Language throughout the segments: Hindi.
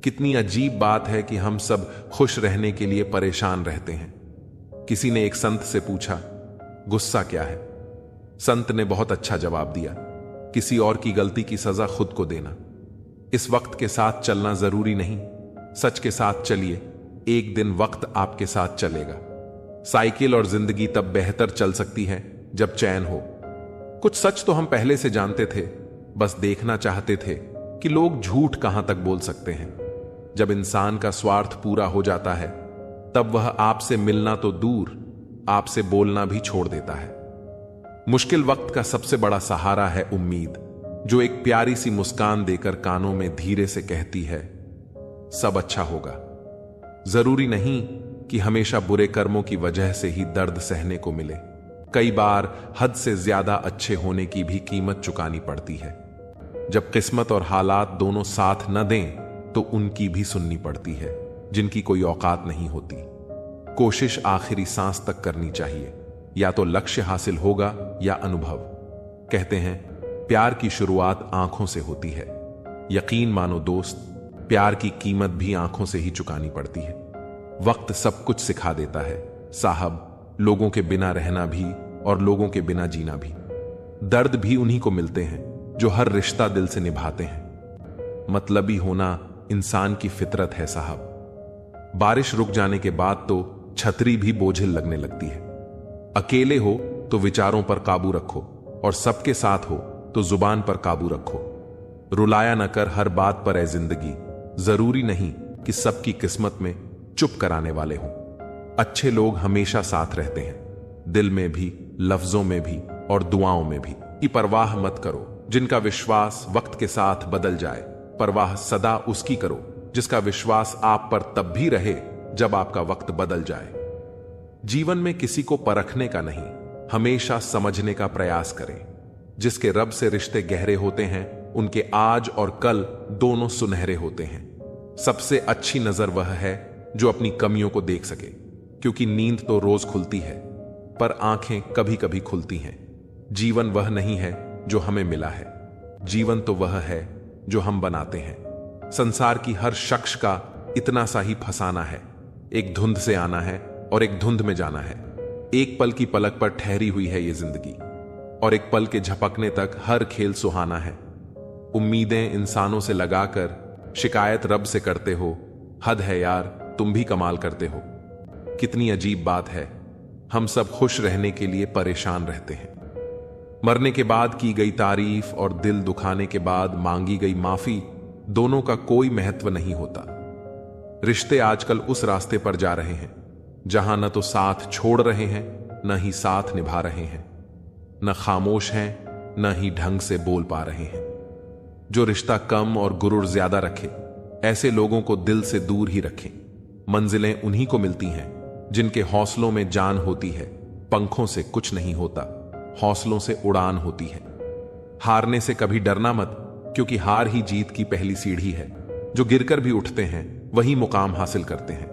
कितनी अजीब बात है कि हम सब खुश रहने के लिए परेशान रहते हैं। किसी ने एक संत से पूछा, गुस्सा क्या है? संत ने बहुत अच्छा जवाब दिया, किसी और की गलती की सजा खुद को देना। इस वक्त के साथ चलना जरूरी नहीं, सच के साथ चलिए, एक दिन वक्त आपके साथ चलेगा। साइकिल और जिंदगी तब बेहतर चल सकती है जब चैन हो। कुछ सच तो हम पहले से जानते थे, बस देखना चाहते थे कि लोग झूठ कहां तक बोल सकते हैं। जब इंसान का स्वार्थ पूरा हो जाता है, तब वह आपसे मिलना तो दूर, आपसे बोलना भी छोड़ देता है। मुश्किल वक्त का सबसे बड़ा सहारा है उम्मीद, जो एक प्यारी सी मुस्कान देकर कानों में धीरे से कहती है, सब अच्छा होगा। जरूरी नहीं कि हमेशा बुरे कर्मों की वजह से ही दर्द सहने को मिले। कई बार हद से ज्यादा अच्छे होने की भी कीमत चुकानी पड़ती है। जब किस्मत और हालात दोनों साथ न दें, तो उनकी भी सुननी पड़ती है, जिनकी कोई औकात नहीं होती। कोशिश आखिरी सांस तक करनी चाहिए, या तो लक्ष्य हासिल होगा या अनुभव। कहते हैं, प्यार की शुरुआत आंखों से होती है। यकीन मानो दोस्त, प्यार की कीमत भी आंखों से ही चुकानी पड़ती है। वक्त सब कुछ सिखा देता है साहब, लोगों के बिना रहना भी और लोगों के बिना जीना भी। दर्द भी उन्हीं को मिलते हैं जो हर रिश्ता दिल से निभाते हैं। मतलबी होना इंसान की फितरत है साहब। बारिश रुक जाने के बाद तो छतरी भी बोझिल लगने लगती है। अकेले हो तो विचारों पर काबू रखो, और सबके साथ हो तो जुबान पर काबू रखो। रुलाया न कर हर बात पर ऐ जिंदगी, जरूरी नहीं कि सबकी किस्मत में चुप कराने वाले हों। अच्छे लोग हमेशा साथ रहते हैं, दिल में भी, लफ्जों में भी और दुआओं में भी। की परवाह मत करो जिनका विश्वास वक्त के साथ बदल जाए, परवाह सदा उसकी करो जिसका विश्वास आप पर तब भी रहे जब आपका वक्त बदल जाए। जीवन में किसी को परखने का नहीं, हमेशा समझने का प्रयास करें। जिसके रब से रिश्ते गहरे होते हैं, उनके आज और कल दोनों सुनहरे होते हैं। सबसे अच्छी नजर वह है जो अपनी कमियों को देख सके, क्योंकि नींद तो रोज खुलती है, पर आंखें कभी कभी खुलती हैं। जीवन वह नहीं है जो हमें मिला है, जीवन तो वह है जो हम बनाते हैं। संसार की हर शख्स का इतना सा ही फसाना है, एक धुंध से आना है और एक धुंध में जाना है। एक पल की पलक पर ठहरी हुई है ये जिंदगी, और एक पल के झपकने तक हर खेल सुहाना है। उम्मीदें इंसानों से लगाकर शिकायत रब से करते हो, हद है यार, तुम भी कमाल करते हो। कितनी अजीब बात है, हम सब खुश रहने के लिए परेशान रहते हैं। मरने के बाद की गई तारीफ और दिल दुखाने के बाद मांगी गई माफी, दोनों का कोई महत्व नहीं होता। रिश्ते आजकल उस रास्ते पर जा रहे हैं जहां न तो साथ छोड़ रहे हैं, न ही साथ निभा रहे हैं, न खामोश हैं, न ही ढंग से बोल पा रहे हैं। जो रिश्ता कम और गुरूर ज्यादा रखे, ऐसे लोगों को दिल से दूर ही रखें। मंजिलें उन्हीं को मिलती हैं जिनके हौसलों में जान होती है। पंखों से कुछ नहीं होता, हौसलों से उड़ान होती है। हारने से कभी डरना मत, क्योंकि हार ही जीत की पहली सीढ़ी है। जो गिरकर भी उठते हैं वही मुकाम हासिल करते हैं।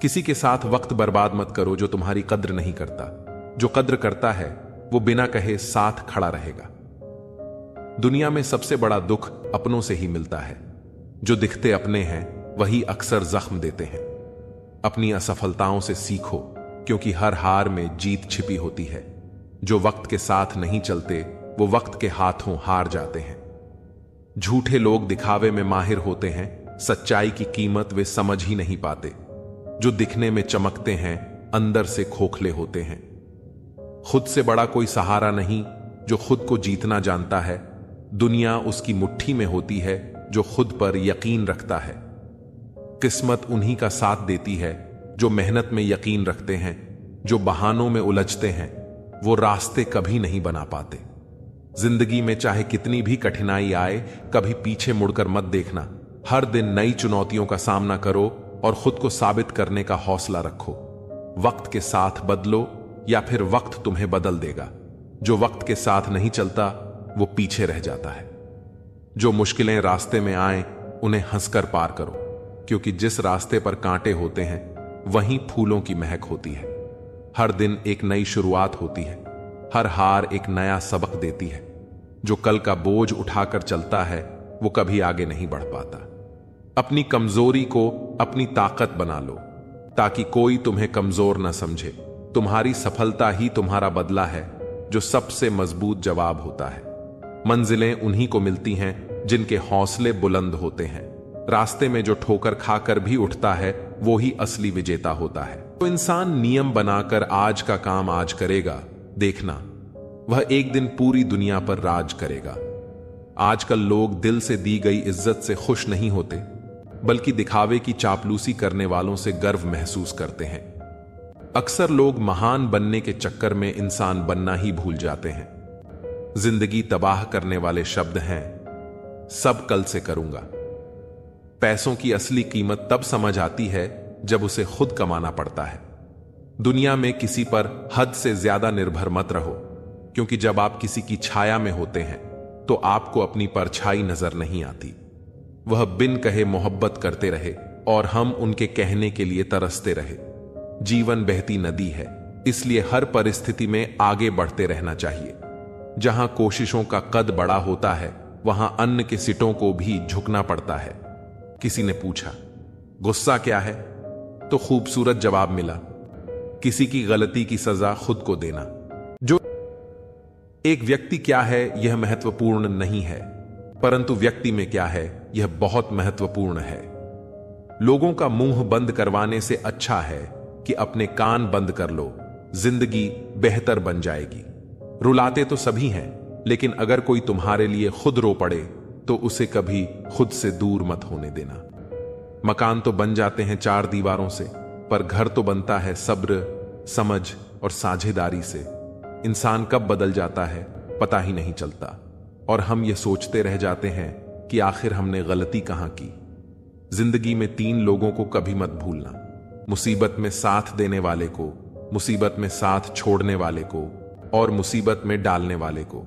किसी के साथ वक्त बर्बाद मत करो जो तुम्हारी कद्र नहीं करता। जो कद्र करता है वो बिना कहे साथ खड़ा रहेगा। दुनिया में सबसे बड़ा दुख अपनों से ही मिलता है। जो दिखते अपने हैं वही अक्सर जख्म देते हैं। अपनी असफलताओं से सीखो, क्योंकि हर हार में जीत छिपी होती है। जो वक्त के साथ नहीं चलते वो वक्त के हाथों हार जाते हैं। झूठे लोग दिखावे में माहिर होते हैं, सच्चाई की कीमत वे समझ ही नहीं पाते। जो दिखने में चमकते हैं अंदर से खोखले होते हैं। खुद से बड़ा कोई सहारा नहीं जो खुद को जीतना जानता है। दुनिया उसकी मुट्ठी में होती है जो खुद पर यकीन रखता है। किस्मत उन्हीं का साथ देती है जो मेहनत में यकीन रखते हैं। जो बहानों में उलझते हैं वो रास्ते कभी नहीं बना पाते। जिंदगी में चाहे कितनी भी कठिनाई आए, कभी पीछे मुड़कर मत देखना। हर दिन नई चुनौतियों का सामना करो और खुद को साबित करने का हौसला रखो। वक्त के साथ बदलो या फिर वक्त तुम्हें बदल देगा। जो वक्त के साथ नहीं चलता वो पीछे रह जाता है। जो मुश्किलें रास्ते में आए उन्हें हंसकर पार करो, क्योंकि जिस रास्ते पर कांटे होते हैं वहीं फूलों की महक होती है। हर दिन एक नई शुरुआत होती है, हर हार एक नया सबक देती है। जो कल का बोझ उठाकर चलता है वो कभी आगे नहीं बढ़ पाता। अपनी कमजोरी को अपनी ताकत बना लो ताकि कोई तुम्हें कमजोर न समझे। तुम्हारी सफलता ही तुम्हारा बदला है, जो सबसे मजबूत जवाब होता है। मंजिलें उन्हीं को मिलती हैं जिनके हौसले बुलंद होते हैं। रास्ते में जो ठोकर खाकर भी उठता है वो ही असली विजेता होता है। तो इंसान नियम बनाकर आज का काम आज करेगा, देखना वह एक दिन पूरी दुनिया पर राज करेगा। आजकल लोग दिल से दी गई इज्जत से खुश नहीं होते, बल्कि दिखावे की चापलूसी करने वालों से गर्व महसूस करते हैं। अक्सर लोग महान बनने के चक्कर में इंसान बनना ही भूल जाते हैं। जिंदगी तबाह करने वाले शब्द हैं सब कल से करूंगा। पैसों की असली कीमत तब समझ आती है जब उसे खुद कमाना पड़ता है। दुनिया में किसी पर हद से ज्यादा निर्भर मत रहो, क्योंकि जब आप किसी की छाया में होते हैं तो आपको अपनी परछाई नजर नहीं आती। वह बिन कहे मोहब्बत करते रहे और हम उनके कहने के लिए तरसते रहे। जीवन बहती नदी है, इसलिए हर परिस्थिति में आगे बढ़ते रहना चाहिए। जहां कोशिशों का कद बड़ा होता है वहां अन्न के सिटों को भी झुकना पड़ता है। किसी ने पूछा, गुस्सा क्या है? तो खूबसूरत जवाब मिला, किसी की गलती की सजा खुद को देना। जो एक व्यक्ति क्या है यह महत्वपूर्ण नहीं है, परंतु व्यक्ति में क्या है यह बहुत महत्वपूर्ण है। लोगों का मुंह बंद करवाने से अच्छा है कि अपने कान बंद कर लो, जिंदगी बेहतर बन जाएगी। रुलाते तो सभी हैं, लेकिन अगर कोई तुम्हारे लिए खुद रो पड़े तो उसे कभी खुद से दूर मत होने देना। मकान तो बन जाते हैं चार दीवारों से, पर घर तो बनता है सब्र, समझ और साझेदारी से। इंसान कब बदल जाता है पता ही नहीं चलता, और हम ये सोचते रह जाते हैं कि आखिर हमने गलती कहां की। जिंदगी में तीन लोगों को कभी मत भूलना, मुसीबत में साथ देने वाले को, मुसीबत में साथ छोड़ने वाले को और मुसीबत में डालने वाले को।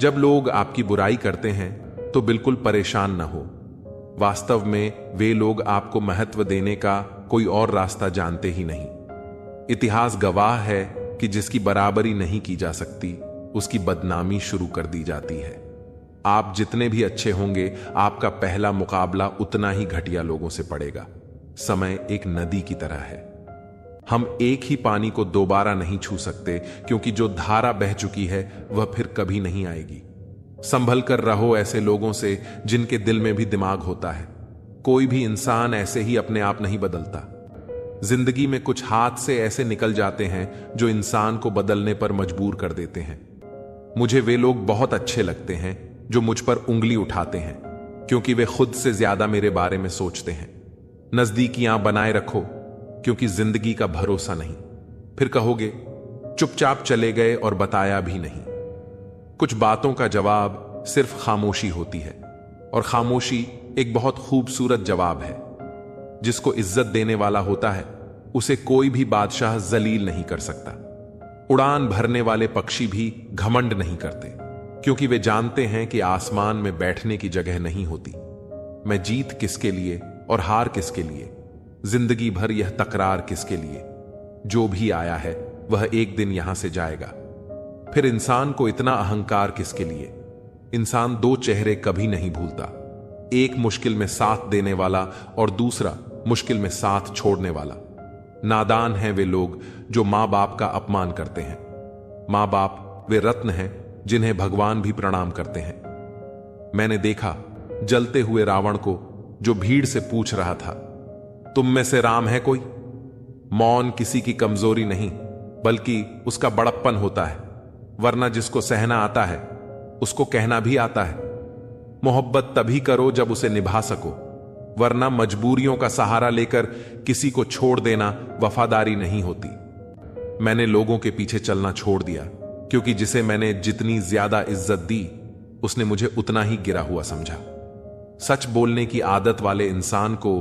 जब लोग आपकी बुराई करते हैं तो बिल्कुल परेशान न हो। वास्तव में वे लोग आपको महत्व देने का कोई और रास्ता जानते ही नहीं। इतिहास गवाह है कि जिसकी बराबरी नहीं की जा सकती उसकी बदनामी शुरू कर दी जाती है। आप जितने भी अच्छे होंगे, आपका पहला मुकाबला उतना ही घटिया लोगों से पड़ेगा। समय एक नदी की तरह है, हम एक ही पानी को दोबारा नहीं छू सकते, क्योंकि जो धारा बह चुकी है वह फिर कभी नहीं आएगी। संभल कर रहो ऐसे लोगों से जिनके दिल में भी दिमाग होता है। कोई भी इंसान ऐसे ही अपने आप नहीं बदलता। जिंदगी में कुछ हाथ से ऐसे निकल जाते हैं जो इंसान को बदलने पर मजबूर कर देते हैं। मुझे वे लोग बहुत अच्छे लगते हैं जो मुझ पर उंगली उठाते हैं, क्योंकि वे खुद से ज्यादा मेरे बारे में सोचते हैं। नजदीकियां बनाए रखो, क्योंकि जिंदगी का भरोसा नहीं। फिर कहोगे चुपचाप चले गए और बताया भी नहीं। कुछ बातों का जवाब सिर्फ खामोशी होती है, और खामोशी एक बहुत खूबसूरत जवाब है। जिसको इज्जत देने वाला होता है उसे कोई भी बादशाह जलील नहीं कर सकता। उड़ान भरने वाले पक्षी भी घमंड नहीं करते, क्योंकि वे जानते हैं कि आसमान में बैठने की जगह नहीं होती। मैं जीत किसके लिए और हार किसके लिए, जिंदगी भर यह तकरार किसके लिए। जो भी आया है वह एक दिन यहां से जाएगा। फिर इंसान को इतना अहंकार किसके लिए। इंसान दो चेहरे कभी नहीं भूलता, एक मुश्किल में साथ देने वाला और दूसरा मुश्किल में साथ छोड़ने वाला। नादान हैं वे लोग जो मां बाप का अपमान करते हैं। मां बाप वे रत्न हैं जिन्हें भगवान भी प्रणाम करते हैं। मैंने देखा जलते हुए रावण को जो भीड़ से पूछ रहा था, तुम में से राम है कोई? मौन किसी की कमजोरी नहीं, बल्कि उसका बड़प्पन होता है। वरना जिसको सहना आता है उसको कहना भी आता है। मोहब्बत तभी करो जब उसे निभा सको, वरना मजबूरियों का सहारा लेकर किसी को छोड़ देना वफादारी नहीं होती। मैंने लोगों के पीछे चलना छोड़ दिया, क्योंकि जिसे मैंने जितनी ज्यादा इज्जत दी उसने मुझे उतना ही गिरा हुआ समझा। सच बोलने की आदत वाले इंसान को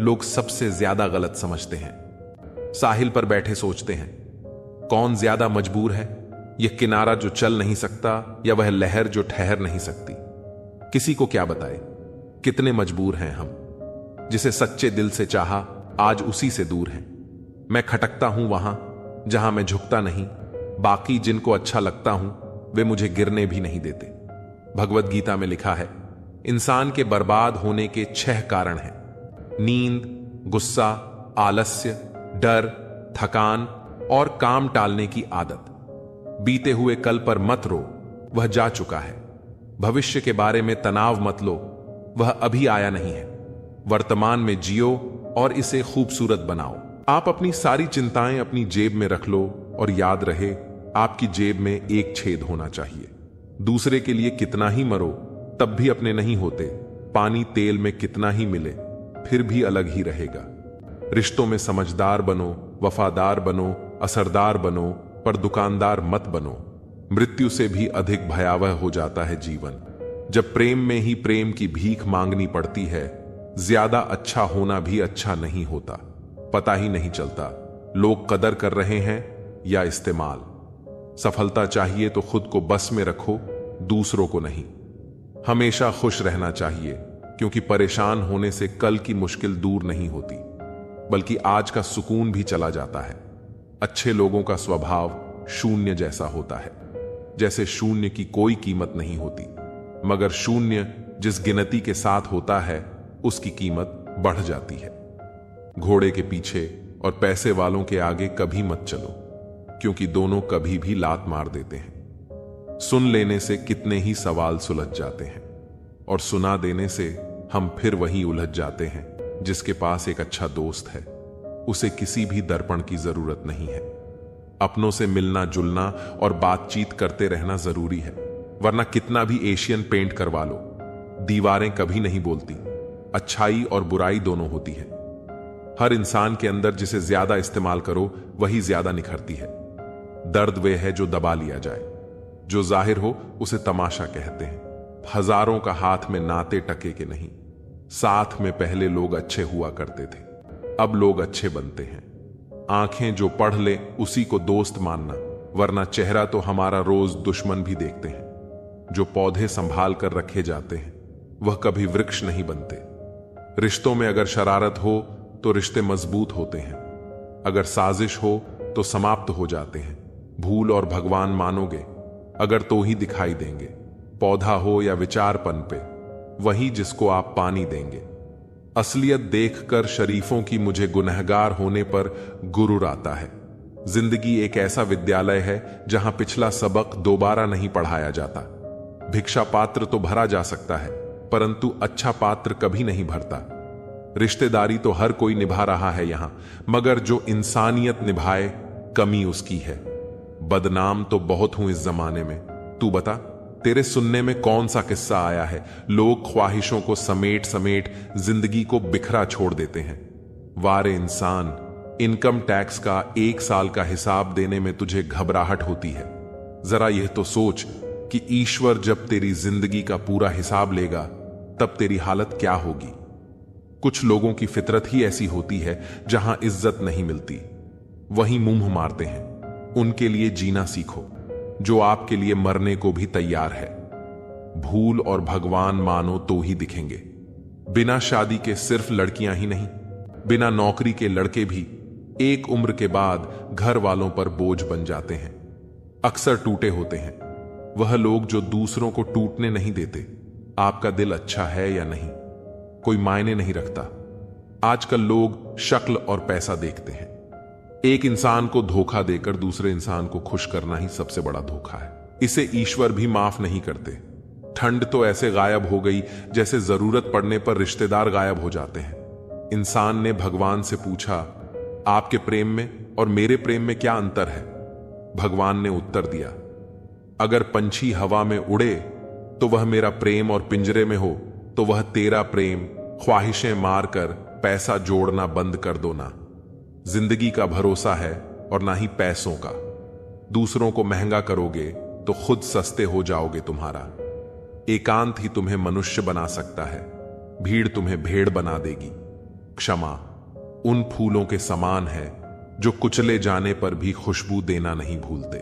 लोग सबसे ज्यादा गलत समझते हैं। साहिल पर बैठे सोचते हैं कौन ज्यादा मजबूर है, यह किनारा जो चल नहीं सकता या वह लहर जो ठहर नहीं सकती। किसी को क्या बताए कितने मजबूर हैं हम। जिसे सच्चे दिल से चाहा आज उसी से दूर हैं। मैं खटकता हूं वहां जहां मैं झुकता नहीं, बाकी जिनको अच्छा लगता हूं वे मुझे गिरने भी नहीं देते। भगवत गीता में लिखा है, इंसान के बर्बाद होने के 6 कारण हैं। नींद, गुस्सा, आलस्य, डर, थकान और काम टालने की आदत। बीते हुए कल पर मत रो, वह जा चुका है। भविष्य के बारे में तनाव मत लो, वह अभी आया नहीं है। वर्तमान में जियो और इसे खूबसूरत बनाओ। आप अपनी सारी चिंताएं अपनी जेब में रख लो और याद रहे, आपकी जेब में एक छेद होना चाहिए। दूसरे के लिए कितना ही मरो तब भी अपने नहीं होते। पानी तेल में कितना ही मिले फिर भी अलग ही रहेगा। रिश्तों में समझदार बनो, वफादार बनो, असरदार बनो, पर दुकानदार मत बनो। मृत्यु से भी अधिक भयावह हो जाता है जीवन जब प्रेम में ही प्रेम की भीख मांगनी पड़ती है। ज्यादा अच्छा होना भी अच्छा नहीं होता, पता ही नहीं चलता लोग कदर कर रहे हैं या इस्तेमाल। सफलता चाहिए तो खुद को बस में रखो, दूसरों को नहीं। हमेशा खुश रहना चाहिए, क्योंकि परेशान होने से कल की मुश्किल दूर नहीं होती, बल्कि आज का सुकून भी चला जाता है। अच्छे लोगों का स्वभाव शून्य जैसा होता है, जैसे शून्य की कोई कीमत नहीं होती, मगर शून्य जिस गिनती के साथ होता है उसकी कीमत बढ़ जाती है। घोड़े के पीछे और पैसे वालों के आगे कभी मत चलो, क्योंकि दोनों कभी भी लात मार देते हैं। सुन लेने से कितने ही सवाल सुलझ जाते हैं, और सुना देने से हम फिर वहीं उलझ जाते हैं। जिसके पास एक अच्छा दोस्त है उसे किसी भी दर्पण की जरूरत नहीं है। अपनों से मिलना जुलना और बातचीत करते रहना जरूरी है, वरना कितना भी एशियन पेंट करवा लो, दीवारें कभी नहीं बोलती। अच्छाई और बुराई दोनों होती है। हर इंसान के अंदर जिसे ज्यादा इस्तेमाल करो वही ज्यादा निखरती है। दर्द वे है जो दबा लिया जाए, जो जाहिर हो उसे तमाशा कहते हैं। हजारों का हाथ में नाते टके के नहीं। साथ में पहले लोग अच्छे हुआ करते थे, अब लोग अच्छे बनते हैं। आंखें जो पढ़ ले उसी को दोस्त मानना, वरना चेहरा तो हमारा रोज दुश्मन भी देखते हैं। जो पौधे संभाल कर रखे जाते हैं वह कभी वृक्ष नहीं बनते। रिश्तों में अगर शरारत हो तो रिश्ते मजबूत होते हैं, अगर साजिश हो तो समाप्त हो जाते हैं। भूल और भगवान मानोगे अगर तो ही दिखाई देंगे। पौधा हो या विचार पनपे, वही जिसको आप पानी देंगे। असलियत देखकर शरीफों की मुझे गुनहगार होने पर गुरूर आता है। जिंदगी एक ऐसा विद्यालय है जहां पिछला सबक दोबारा नहीं पढ़ाया जाता। भिक्षा पात्र तो भरा जा सकता है, परंतु अच्छा पात्र कभी नहीं भरता। रिश्तेदारी तो हर कोई निभा रहा है यहां, मगर जो इंसानियत निभाए कमी उसकी है। बदनाम तो बहुत हूं इस जमाने में, तू बता तेरे सुनने में कौन सा किस्सा आया है। लोग ख्वाहिशों को समेट समेट जिंदगी को बिखरा छोड़ देते हैं। वारे इंसान, इनकम टैक्स का 1 साल का हिसाब देने में तुझे घबराहट होती है। जरा यह तो सोच कि ईश्वर जब तेरी जिंदगी का पूरा हिसाब लेगा तब तेरी हालत क्या होगी। कुछ लोगों की फितरत ही ऐसी होती है जहां इज्जत नहीं मिलती, वहीं मुंह मारते हैं। उनके लिए जीना सीखो जो आपके लिए मरने को भी तैयार है। भूल और भगवान मानो तो ही दिखेंगे। बिना शादी के सिर्फ लड़कियां ही नहीं, बिना नौकरी के लड़के भी एक उम्र के बाद घर वालों पर बोझ बन जाते हैं। अक्सर टूटे होते हैं वह लोग जो दूसरों को टूटने नहीं देते। आपका दिल अच्छा है या नहीं कोई मायने नहीं रखता। आजकल लोग शक्ल और पैसा देखते हैं। एक इंसान को धोखा देकर दूसरे इंसान को खुश करना ही सबसे बड़ा धोखा है। इसे ईश्वर भी माफ नहीं करते। ठंड तो ऐसे गायब हो गई जैसे जरूरत पड़ने पर रिश्तेदार गायब हो जाते हैं। इंसान ने भगवान से पूछा, आपके प्रेम में और मेरे प्रेम में क्या अंतर है? भगवान ने उत्तर दिया, अगर पंछी हवा में उड़े तो वह मेरा प्रेम और पिंजरे में हो तो वह तेरा प्रेम। ख्वाहिशें मारकर पैसा जोड़ना बंद कर दो ना। जिंदगी का भरोसा है और ना ही पैसों का। दूसरों को महंगा करोगे तो खुद सस्ते हो जाओगे तुम्हारा। एकांत ही तुम्हें मनुष्य बना सकता है, भीड़ तुम्हें भेड़ बना देगी। क्षमा उन फूलों के समान है जो कुचले जाने पर भी खुशबू देना नहीं भूलते।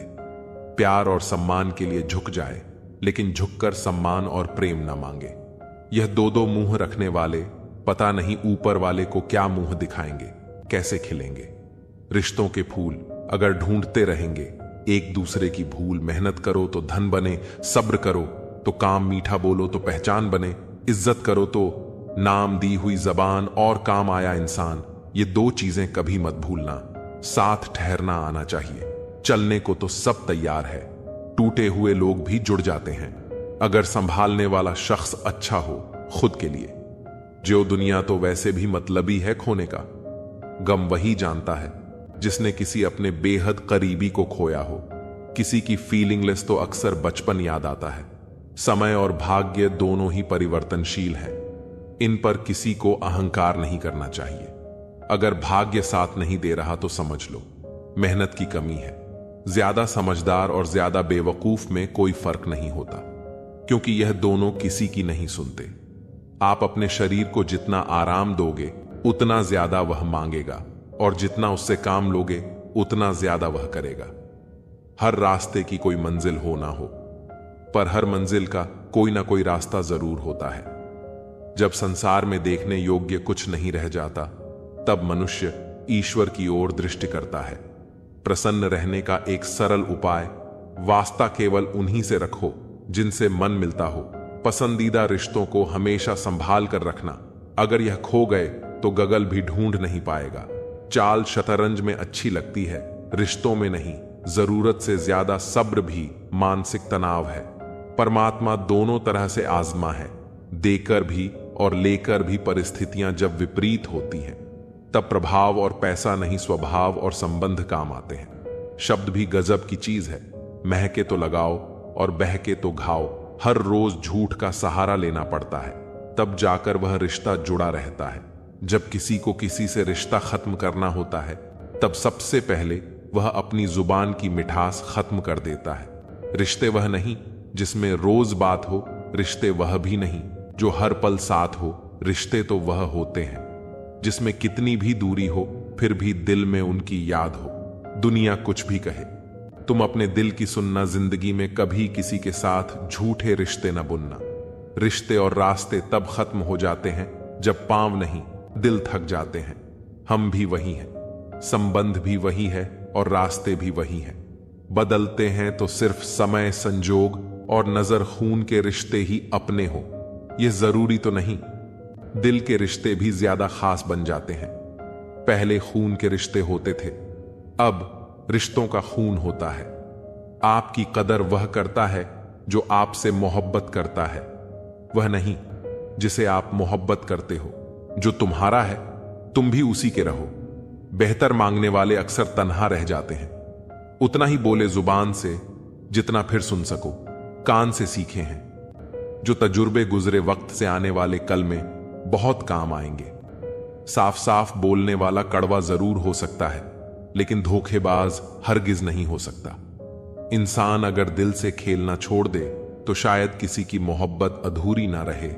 प्यार और सम्मान के लिए झुक जाए, लेकिन झुककर सम्मान और प्रेम न मांगे। यह दो मुंह रखने वाले पता नहीं ऊपर वाले को क्या मुंह दिखाएंगे, कैसे खिलेंगे। रिश्तों के फूल अगर ढूंढते रहेंगे, एक दूसरे की भूल। मेहनत करो तो धन बने, सब्र करो तो काम, मीठा बोलो तो पहचान बने। इज्जत करो तो नाम दी हुई जबान और काम आया इंसान, ये दो चीजें कभी मत भूलना। साथ ठहरना आना चाहिए। चलने को तो सब तैयार है, टूटे हुए लोग भी जुड़ जाते हैं अगर संभालने वाला शख्स अच्छा हो खुद के लिए। जो दुनिया तो वैसे भी मतलबी है खोने का, गम वही जानता है जिसने किसी अपने बेहद करीबी को खोया हो। किसी की फीलिंगलेस तो अक्सर बचपन याद आता है। समय और भाग्य दोनों ही परिवर्तनशील हैं, इन पर किसी को अहंकार नहीं करना चाहिए। अगर भाग्य साथ नहीं दे रहा तो समझ लो मेहनत की कमी है। ज्यादा समझदार और ज्यादा बेवकूफ में कोई फर्क नहीं होता, क्योंकि यह दोनों किसी की नहीं सुनते। आप अपने शरीर को जितना आराम दोगे उतना ज्यादा वह मांगेगा, और जितना उससे काम लोगे उतना ज्यादा वह करेगा। हर रास्ते की कोई मंजिल हो ना हो, पर हर मंजिल का कोई ना कोई रास्ता जरूर होता है। जब संसार में देखने योग्य कुछ नहीं रह जाता, तब मनुष्य ईश्वर की ओर दृष्टि करता है। प्रसन्न रहने का एक सरल उपाय, वास्ता केवल उन्हीं से रखो जिनसे मन मिलता हो। पसंदीदा रिश्तों को हमेशा संभाल कर रखना, अगर यह खो गए तो गगल भी ढूंढ नहीं पाएगा। चाल शतरंज में अच्छी लगती है, रिश्तों में नहीं। जरूरत से ज्यादा सब्र भी मानसिक तनाव है। परमात्मा दोनों तरह से आजमा है, देकर भी और लेकर भी। परिस्थितियां जब विपरीत होती हैं तब प्रभाव और पैसा नहीं, स्वभाव और संबंध काम आते हैं। शब्द भी गजब की चीज है, महके तो लगाओ और बहके तो घाओ। हर रोज झूठ का सहारा लेना पड़ता है, तब जाकर वह रिश्ता जुड़ा रहता है। जब किसी को किसी से रिश्ता खत्म करना होता है, तब सबसे पहले वह अपनी जुबान की मिठास खत्म कर देता है। रिश्ते वह नहीं जिसमें रोज बात हो, रिश्ते वह भी नहीं जो हर पल साथ हो। रिश्ते तो वह होते हैं जिसमें कितनी भी दूरी हो फिर भी दिल में उनकी याद हो। दुनिया कुछ भी कहे, तुम अपने दिल की सुनना। जिंदगी में कभी किसी के साथ झूठे रिश्ते न बुनना। रिश्ते और रास्ते तब खत्म हो जाते हैं जब पांव नहीं दिल थक जाते हैं। हम भी वही हैं, संबंध भी वही है और रास्ते भी वही हैं। बदलते हैं तो सिर्फ समय, संजोग और नजर खून के रिश्ते ही अपने हो, यह जरूरी तो नहीं। दिल के रिश्ते भी ज्यादा खास बन जाते हैं। पहले खून के रिश्ते होते थे, अब रिश्तों का खून होता है। आपकी कदर वह करता है जो आपसे मोहब्बत करता है, वह नहीं जिसे आप मोहब्बत करते हो। जो तुम्हारा है तुम भी उसी के रहो। बेहतर मांगने वाले अक्सर तन्हा रह जाते हैं। उतना ही बोले जुबान से जितना फिर सुन सको। कान से सीखे हैं जो तजुर्बे गुजरे वक्त से आने वाले कल में बहुत काम आएंगे। साफ साफ बोलने वाला कड़वा जरूर हो सकता है, लेकिन धोखेबाज हरगिज नहीं हो सकता। इंसान अगर दिल से खेलना छोड़ दे तो शायद किसी की मोहब्बत अधूरी ना रहे।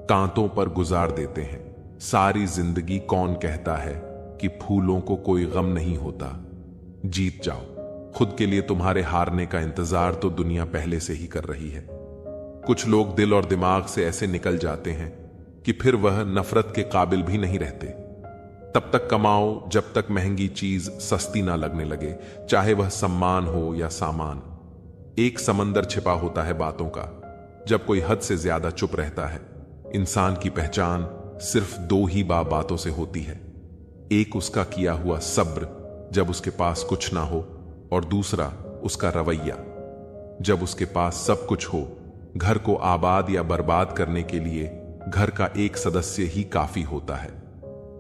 कांतों पर गुजार देते हैं सारी जिंदगी। कौन कहता है कि फूलों को कोई गम नहीं होता। जीत जाओ खुद के लिए। तुम्हारे हारने का इंतजार तो दुनिया पहले से ही कर रही है। कुछ लोग दिल और दिमाग से ऐसे निकल जाते हैं कि फिर वह नफरत के काबिल भी नहीं रहते। तब तक कमाओ जब तक महंगी चीज सस्ती ना लगने लगे, चाहे वह सम्मान हो या सामान। एक समंदर छिपा होता है बातों का, जब कोई हद से ज्यादा चुप रहता है। इंसान की पहचान सिर्फ दो ही बातों से होती है। एक उसका किया हुआ सब्र जब उसके पास कुछ ना हो, और दूसरा उसका रवैया जब उसके पास सब कुछ हो। घर को आबाद या बर्बाद करने के लिए घर का एक सदस्य ही काफी होता है।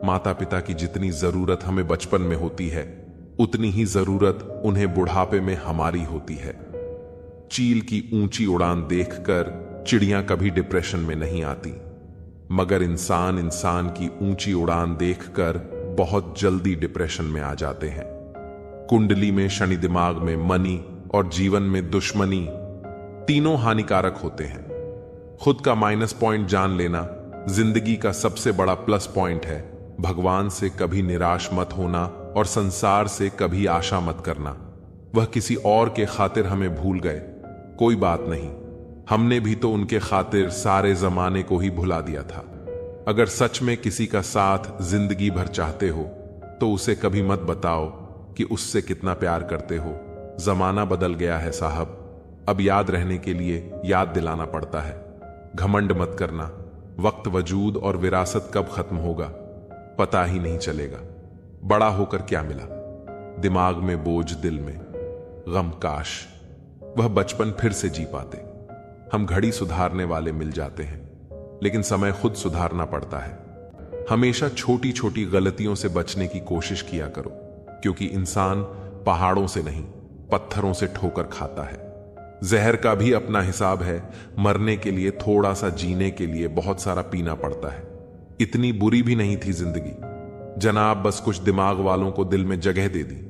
माता पिता की जितनी जरूरत हमें बचपन में होती है, उतनी ही जरूरत उन्हें बुढ़ापे में हमारी होती है। चील की ऊंची उड़ान देखकर चिड़ियां कभी डिप्रेशन में नहीं आती, मगर इंसान की ऊंची उड़ान देखकर बहुत जल्दी डिप्रेशन में आ जाते हैं। कुंडली में शनि, दिमाग में मनी और जीवन में दुश्मनी, तीनों हानिकारक होते हैं। खुद का माइनस पॉइंट जान लेना जिंदगी का सबसे बड़ा प्लस पॉइंट है। भगवान से कभी निराश मत होना और संसार से कभी आशा मत करना। वह किसी और के खातिर हमें भूल गए, कोई बात नहीं, हमने भी तो उनके खातिर सारे जमाने को ही भुला दिया था। अगर सच में किसी का साथ जिंदगी भर चाहते हो तो उसे कभी मत बताओ कि उससे कितना प्यार करते हो। जमाना बदल गया है साहब, अब याद रहने के लिए याद दिलाना पड़ता है। घमंड मत करना, वक्त, वजूद और विरासत कब खत्म होगा पता ही नहीं चलेगा। बड़ा होकर क्या मिला, दिमाग में बोझ, दिल में गम, काश वह बचपन फिर से जी पाते। हम घड़ी सुधारने वाले मिल जाते हैं, लेकिन समय खुद सुधारना पड़ता है। हमेशा छोटी छोटी गलतियों से बचने की कोशिश किया करो, क्योंकि इंसान पहाड़ों से नहीं पत्थरों से ठोकर खाता है। जहर का भी अपना हिसाब है, मरने के लिए थोड़ा सा, जीने के लिए बहुत सारा पीना पड़ता है। इतनी बुरी भी नहीं थी जिंदगी जनाब, बस कुछ दिमाग वालों को दिल में जगह दे दी।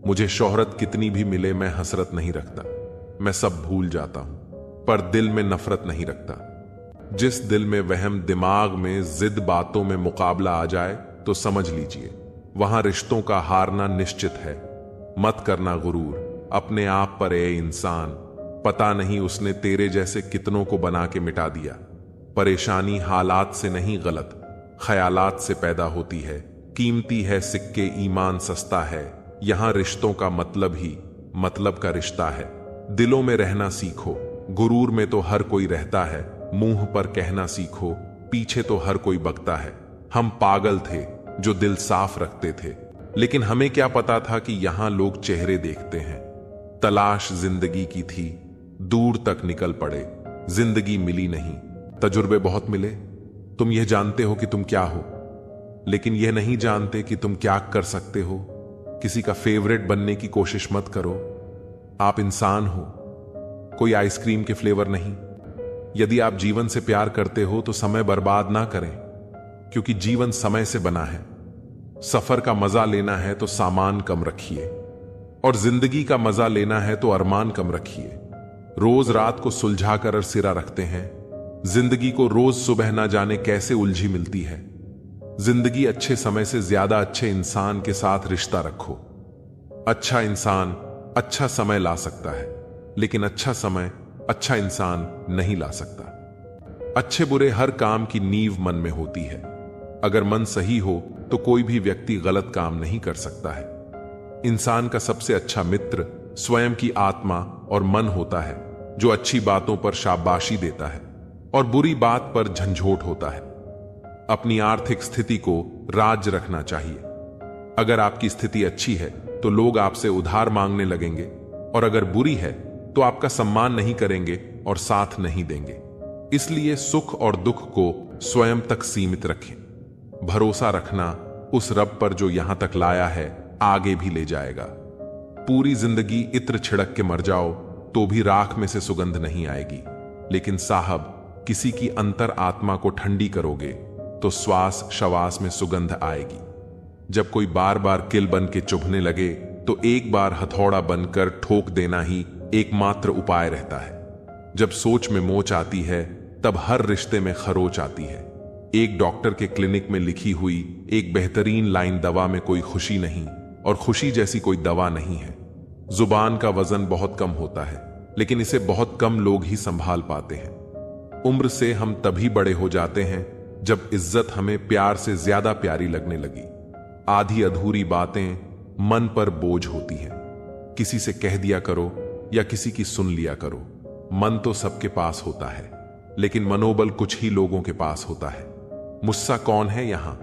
मुझे शोहरत कितनी भी मिले मैं हसरत नहीं रखता, मैं सब भूल जाता हूं, पर दिल में नफरत नहीं रखता। जिस दिल में वहम, दिमाग में जिद, बातों में मुकाबला आ जाए तो समझ लीजिए वहां रिश्तों का हारना निश्चित है। मत करना गुरूर अपने आप पर ए इंसान, पता नहीं उसने तेरे जैसे कितनों को बना के मिटा दिया। परेशानी हालात से नहीं, गलत ख्यालात से पैदा होती है। कीमती है सिक्के, ईमान सस्ता है। यहां रिश्तों का मतलब ही मतलब का रिश्ता है। दिलों में रहना सीखो, गुरूर में तो हर कोई रहता है। मुंह पर कहना सीखो, पीछे तो हर कोई बकता है। हम पागल थे जो दिल साफ रखते थे, लेकिन हमें क्या पता था कि यहां लोग चेहरे देखते हैं। तलाश जिंदगी की थी, दूर तक निकल पड़े, जिंदगी मिली नहीं। तजुर्बे बहुत मिले, तुम यह जानते हो कि तुम क्या हो, लेकिन यह नहीं जानते कि तुम क्या कर सकते हो। किसी का फेवरेट बनने की कोशिश मत करो। आप इंसान हो, कोई आइसक्रीम के फ्लेवर नहीं। यदि आप जीवन से प्यार करते हो तो समय बर्बाद ना करें, क्योंकि जीवन समय से बना है। सफर का मजा लेना है तो सामान कम रखिए, और जिंदगी का मजा लेना है तो अरमान कम रखिए। रोज रात को सुलझाकर सिरा रखते हैं, जिंदगी को रोज सुबह ना जाने कैसे उलझी मिलती है। जिंदगी अच्छे समय से ज्यादा अच्छे इंसान के साथ रिश्ता रखो। अच्छा इंसान अच्छा समय ला सकता है, लेकिन अच्छा समय अच्छा इंसान नहीं ला सकता। अच्छे बुरे हर काम की नींव मन में होती है। अगर मन सही हो तो कोई भी व्यक्ति गलत काम नहीं कर सकता है। इंसान का सबसे अच्छा मित्र स्वयं की आत्मा और मन होता है, जो अच्छी बातों पर शाबाशी देता है और बुरी बात पर झंझोट होता है। अपनी आर्थिक स्थिति को राज रखना चाहिए। अगर आपकी स्थिति अच्छी है तो लोग आपसे उधार मांगने लगेंगे, और अगर बुरी है तो आपका सम्मान नहीं करेंगे और साथ नहीं देंगे। इसलिए सुख और दुख को स्वयं तक सीमित रखें। भरोसा रखना उस रब पर जो यहां तक लाया है आगे भी ले जाएगा। पूरी जिंदगी इत्र छिड़क के मर जाओ तो भी राख में से सुगंध नहीं आएगी, लेकिन साहब किसी की अंतर आत्मा को ठंडी करोगे तो श्वास शवास में सुगंध आएगी। जब कोई बार बार किल बन के चुभने लगे तो एक बार हथौड़ा बनकर ठोक देना ही एकमात्र उपाय रहता है। जब सोच में मोच आती है तब हर रिश्ते में खरोच आती है। एक डॉक्टर के क्लिनिक में लिखी हुई एक बेहतरीन लाइन, दवा में कोई खुशी नहीं और खुशी जैसी कोई दवा नहीं है। जुबान का वजन बहुत कम होता है, लेकिन इसे बहुत कम लोग ही संभाल पाते हैं। उम्र से हम तभी बड़े हो जाते हैं जब इज्जत हमें प्यार से ज्यादा प्यारी लगने लगी। आधी अधूरी बातें मन पर बोझ होती हैं। किसी से कह दिया करो या किसी की सुन लिया करो। मन तो सबके पास होता है, लेकिन मनोबल कुछ ही लोगों के पास होता है। मुझसा कौन है यहां,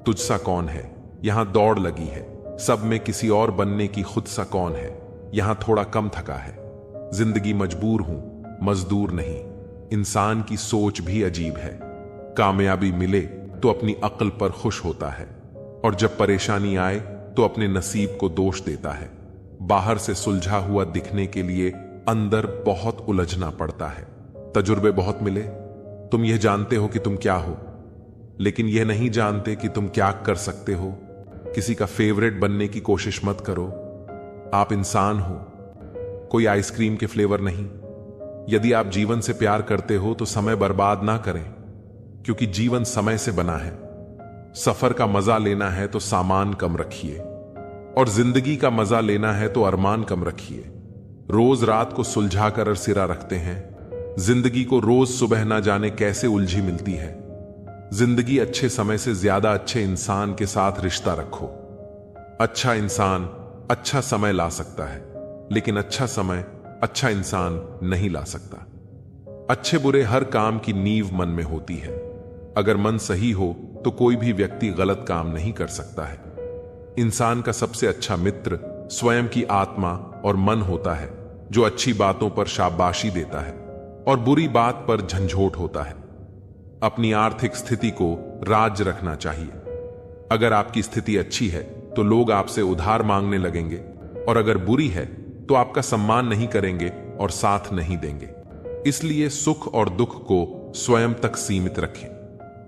तुझसा कौन है, यहां दौड़ लगी है। सब में किसी और बनने की खुद सा कौन है, यहां थोड़ा कम थका है। जिंदगी मजबूर हूं, मजदूर नहीं। इंसान की सोच भी अजीब है। कामयाबी मिले तो अपनी अक्ल पर खुश होता है, और जब परेशानी आए तो अपने नसीब को दोष देता है। बाहर से सुलझा हुआ दिखने के लिए अंदर बहुत उलझना पड़ता है। तजुर्बे बहुत मिले, तुम यह जानते हो कि तुम क्या हो, लेकिन यह नहीं जानते कि तुम क्या कर सकते हो। किसी का फेवरेट बनने की कोशिश मत करो। आप इंसान हो, कोई आइसक्रीम के फ्लेवर नहीं। यदि आप जीवन से प्यार करते हो तो समय बर्बाद ना करें, क्योंकि जीवन समय से बना है। सफर का मजा लेना है तो सामान कम रखिए, और जिंदगी का मजा लेना है तो अरमान कम रखिए। रोज रात को सुलझाकर सिरा रखते हैं, जिंदगी को रोज सुबह ना जाने कैसे उलझी मिलती है। जिंदगी अच्छे समय से ज्यादा अच्छे इंसान के साथ रिश्ता रखो। अच्छा इंसान अच्छा समय ला सकता है, लेकिन अच्छा समय अच्छा इंसान नहीं ला सकता। अच्छे बुरे हर काम की नींव मन में होती है। अगर मन सही हो तो कोई भी व्यक्ति गलत काम नहीं कर सकता है। इंसान का सबसे अच्छा मित्र स्वयं की आत्मा और मन होता है, जो अच्छी बातों पर शाबाशी देता है और बुरी बात पर झंझोट होता है। अपनी आर्थिक स्थिति को राज रखना चाहिए। अगर आपकी स्थिति अच्छी है तो लोग आपसे उधार मांगने लगेंगे, और अगर बुरी है तो आपका सम्मान नहीं करेंगे और साथ नहीं देंगे। इसलिए सुख और दुख को स्वयं तक सीमित रखें।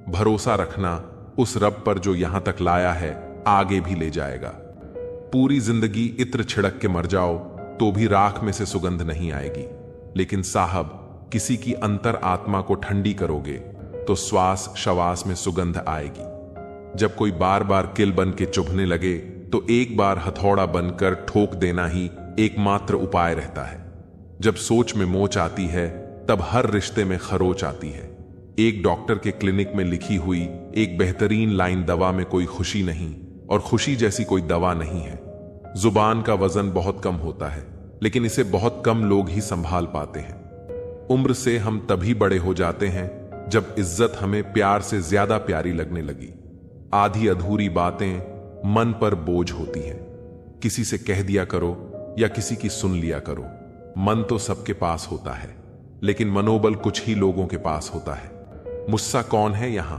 भरोसा रखना उस रब पर जो यहां तक लाया है आगे भी ले जाएगा। पूरी जिंदगी इत्र छिड़क के मर जाओ तो भी राख में से सुगंध नहीं आएगी, लेकिन साहब किसी की अंतर आत्मा को ठंडी करोगे तो श्वास शवास में सुगंध आएगी। जब कोई बार बार किल बन के चुभने लगे तो एक बार हथौड़ा बनकर ठोक देना ही एकमात्र उपाय रहता है। जब सोच में मोच आती है तब हर रिश्ते में खरोच आती है। एक डॉक्टर के क्लिनिक में लिखी हुई एक बेहतरीन लाइन दवा में कोई खुशी नहीं और खुशी जैसी कोई दवा नहीं है। जुबान का वजन बहुत कम होता है, लेकिन इसे बहुत कम लोग ही संभाल पाते हैं। उम्र से हम तभी बड़े हो जाते हैं जब इज्जत हमें प्यार से ज्यादा प्यारी लगने लगी। आधी अधूरी बातें मन पर बोझ होती हैं। किसी से कह दिया करो या किसी की सुन लिया करो। मन तो सबके पास होता है, लेकिन मनोबल कुछ ही लोगों के पास होता है। मुझसा कौन है यहां,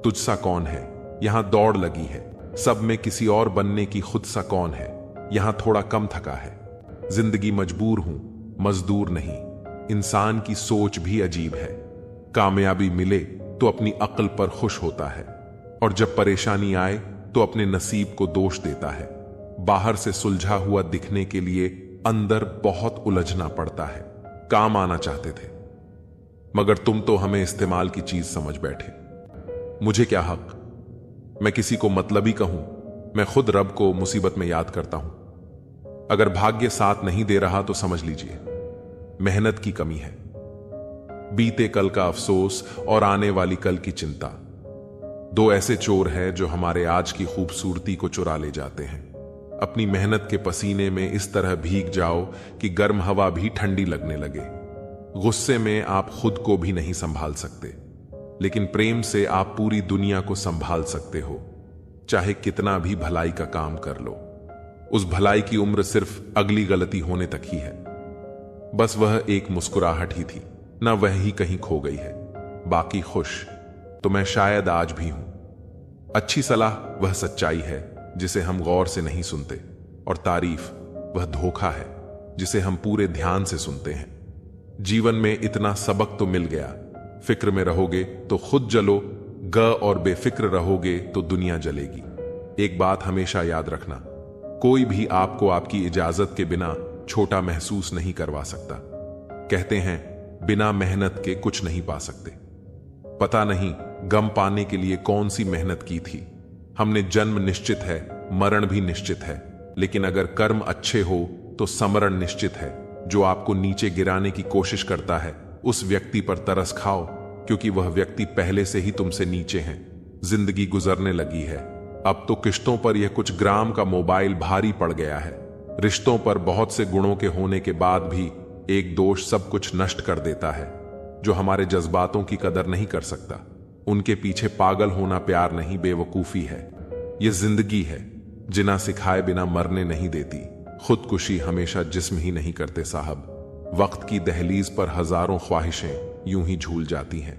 तुझसा कौन है, यहां दौड़ लगी है। सब में किसी और बनने की खुद सा कौन है, यहां थोड़ा कम थका है। जिंदगी मजबूर हूं, मजदूर नहीं। इंसान की सोच भी अजीब है। कामयाबी मिले तो अपनी अक्ल पर खुश होता है, और जब परेशानी आए तो अपने नसीब को दोष देता है। बाहर से सुलझा हुआ दिखने के लिए अंदर बहुत उलझना पड़ता है। काम आना चाहते थे, मगर तुम तो हमें इस्तेमाल की चीज समझ बैठे। मुझे क्या हक, मैं किसी को मतलबी कहूं। मैं खुद रब को मुसीबत में याद करता हूं। अगर भाग्य साथ नहीं दे रहा तो समझ लीजिए मेहनत की कमी है। बीते कल का अफसोस और आने वाली कल की चिंता, दो ऐसे चोर हैं जो हमारे आज की खूबसूरती को चुरा ले जाते हैं। अपनी मेहनत के पसीने में इस तरह भीग जाओ कि गर्म हवा भी ठंडी लगने लगे। गुस्से में आप खुद को भी नहीं संभाल सकते, लेकिन प्रेम से आप पूरी दुनिया को संभाल सकते हो। चाहे कितना भी भलाई का काम कर लो, उस भलाई की उम्र सिर्फ अगली गलती होने तक ही है। बस वह एक मुस्कुराहट ही थी, ना वह ही कहीं खो गई है। बाकी खुश तो मैं शायद आज भी हूं। अच्छी सलाह वह सच्चाई है जिसे हम गौर से नहीं सुनते, और तारीफ वह धोखा है जिसे हम पूरे ध्यान से सुनते हैं। जीवन में इतना सबक तो मिल गया, फिक्र में रहोगे तो खुद जलो, ग और बेफिक्र रहोगे तो दुनिया जलेगी। एक बात हमेशा याद रखना, कोई भी आपको आपकी इजाजत के बिना छोटा महसूस नहीं करवा सकता। कहते हैं बिना मेहनत के कुछ नहीं पा सकते। पता नहीं गम पाने के लिए कौन सी मेहनत की थी। हमने जन्म निश्चित है, मरण भी निश्चित है, लेकिन अगर कर्म अच्छे हो तो समरण निश्चित है। जो आपको नीचे गिराने की कोशिश करता है उस व्यक्ति पर तरस खाओ, क्योंकि वह व्यक्ति पहले से ही तुमसे नीचे है। जिंदगी गुजरने लगी है, अब तो किश्तों पर यह कुछ ग्राम का मोबाइल भारी पड़ गया है। रिश्तों पर बहुत से गुणों के होने के बाद भी एक दोष सब कुछ नष्ट कर देता है। जो हमारे जज्बातों की कदर नहीं कर सकता, उनके पीछे पागल होना प्यार नहीं, बेवकूफी है। यह जिंदगी है, जिना सिखाए बिना मरने नहीं देती। खुदकुशी हमेशा जिस्म ही नहीं करते साहब। वक्त की दहलीज पर हजारों ख्वाहिशें यूं ही झूल जाती हैं।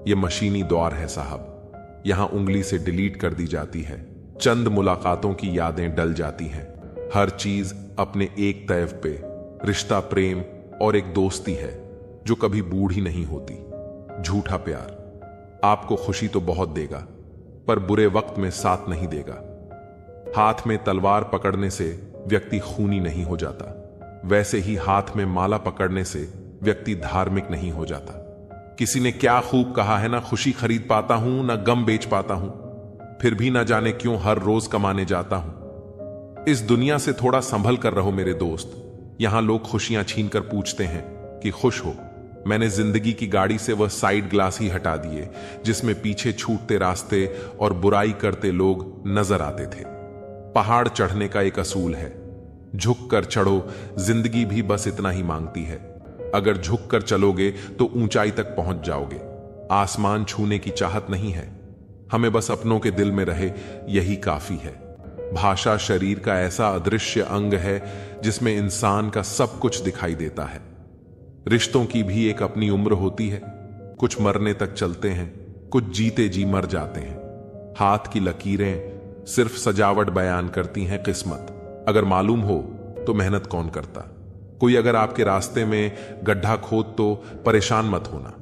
यह मशीनी दौर है साहब, यहां उंगली से डिलीट कर दी जाती है। चंद मुलाकातों की यादें डल जाती हैं। हर चीज अपने एक तैव पे, रिश्ता प्रेम और एक दोस्ती है जो कभी बूढ़ी नहीं होती। झूठा प्यार आपको खुशी तो बहुत देगा, पर बुरे वक्त में साथ नहीं देगा। हाथ में तलवार पकड़ने से व्यक्ति खूनी नहीं हो जाता, वैसे ही हाथ में माला पकड़ने से व्यक्ति धार्मिक नहीं हो जाता। किसी ने क्या खूब कहा है ना, खुशी खरीद पाता हूं ना गम बेच पाता हूं, फिर भी ना जाने क्यों हर रोज कमाने जाता हूं। इस दुनिया से थोड़ा संभल कर रहो मेरे दोस्त। यहां लोग खुशियां छीनकर पूछते हैं कि खुश हो। मैंने जिंदगी की गाड़ी से वह साइड ग्लास ही हटा दिए जिसमें पीछे छूटते रास्ते और बुराई करते लोग नजर आते थे। पहाड़ चढ़ने का एक असूल है, झुक कर चढ़ो। जिंदगी भी बस इतना ही मांगती है। अगर झुक कर चलोगे तो ऊंचाई तक पहुंच जाओगे। आसमान छूने की चाहत नहीं है, हमें बस अपनों के दिल में रहे यही काफी है। भाषा शरीर का ऐसा अदृश्य अंग है जिसमें इंसान का सब कुछ दिखाई देता है। रिश्तों की भी एक अपनी उम्र होती है, कुछ मरने तक चलते हैं, कुछ जीते जी मर जाते हैं। हाथ की लकीरें सिर्फ सजावट बयान करती हैं किस्मत। अगर मालूम हो तो मेहनत कौन करता। कोई अगर आपके रास्ते में गड्ढा खोद तो परेशान मत होना,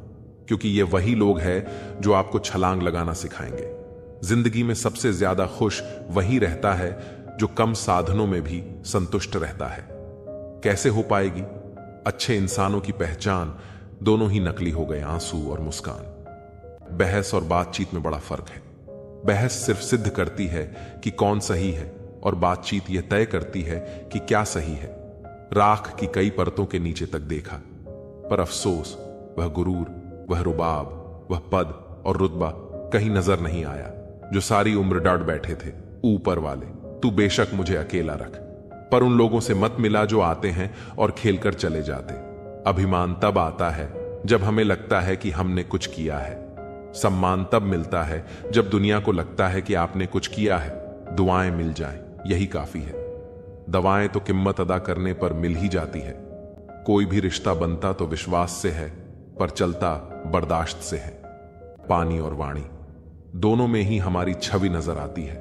क्योंकि ये वही लोग हैं जो आपको छलांग लगाना सिखाएंगे। जिंदगी में सबसे ज्यादा खुश वही रहता है जो कम साधनों में भी संतुष्ट रहता है। कैसे हो पाएगी? अच्छे इंसानों की पहचान दोनों ही नकली हो गए, आंसू और मुस्कान। बहस और बातचीत में बड़ा फर्क है। बहस सिर्फ सिद्ध करती है कि कौन सही है, और बातचीत यह तय करती है कि क्या सही है। राख की कई परतों के नीचे तक देखा, पर अफसोस वह गुरूर, वह रुबाब, वह पद और रुतबा कहीं नजर नहीं आया जो सारी उम्र डट बैठे थे। ऊपर वाले, तू बेशक मुझे अकेला रख, पर उन लोगों से मत मिला जो आते हैं और खेलकर चले जाते। अभिमान तब आता है जब हमें लगता है कि हमने कुछ किया है। सम्मान तब मिलता है जब दुनिया को लगता है कि आपने कुछ किया है। दुआएं मिल जाएं, यही काफी है। दवाएं तो कीमत अदा करने पर मिल ही जाती है। कोई भी रिश्ता बनता तो विश्वास से है, पर चलता बर्दाश्त से है। पानी और वाणी दोनों में ही हमारी छवि नजर आती है।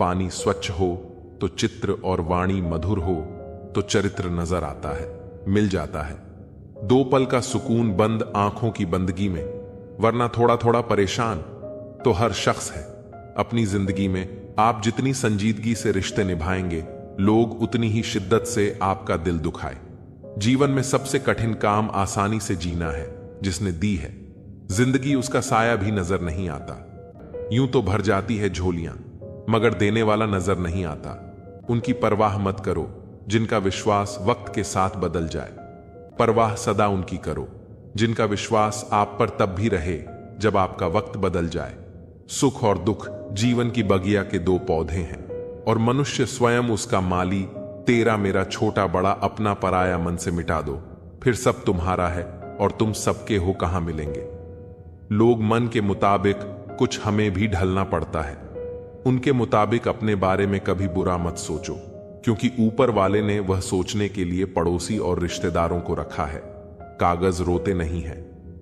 पानी स्वच्छ हो तो चित्र, और वाणी मधुर हो तो चरित्र नजर आता है, मिल जाता है। 2 पल का सुकून बंद आंखों की बंदगी में, वरना थोड़ा थोड़ा परेशान तो हर शख्स है। अपनी जिंदगी में आप जितनी संजीदगी से रिश्ते निभाएंगे, लोग उतनी ही शिद्दत से आपका दिल दुखाए। जीवन में सबसे कठिन काम आसानी से जीना है। जिसने दी है जिंदगी, उसका साया भी नजर नहीं आता। यूं तो भर जाती है झोलियां, मगर देने वाला नजर नहीं आता। उनकी परवाह मत करो जिनका विश्वास वक्त के साथ बदल जाए। परवाह सदा उनकी करो जिनका विश्वास आप पर तब भी रहे जब आपका वक्त बदल जाए। सुख और दुख जीवन की बगिया के 2 पौधे हैं, और मनुष्य स्वयं उसका माली। तेरा मेरा छोटा बड़ा अपना पराया मन से मिटा दो, फिर सब तुम्हारा है और तुम सबके हो कहां मिलेंगे। लोग मन के मुताबिक कुछ हमें भी ढलना पड़ता है। उनके मुताबिक अपने बारे में कभी बुरा मत सोचो, क्योंकि ऊपर वाले ने वह सोचने के लिए पड़ोसी और रिश्तेदारों को रखा है। कागज रोते नहीं हैं,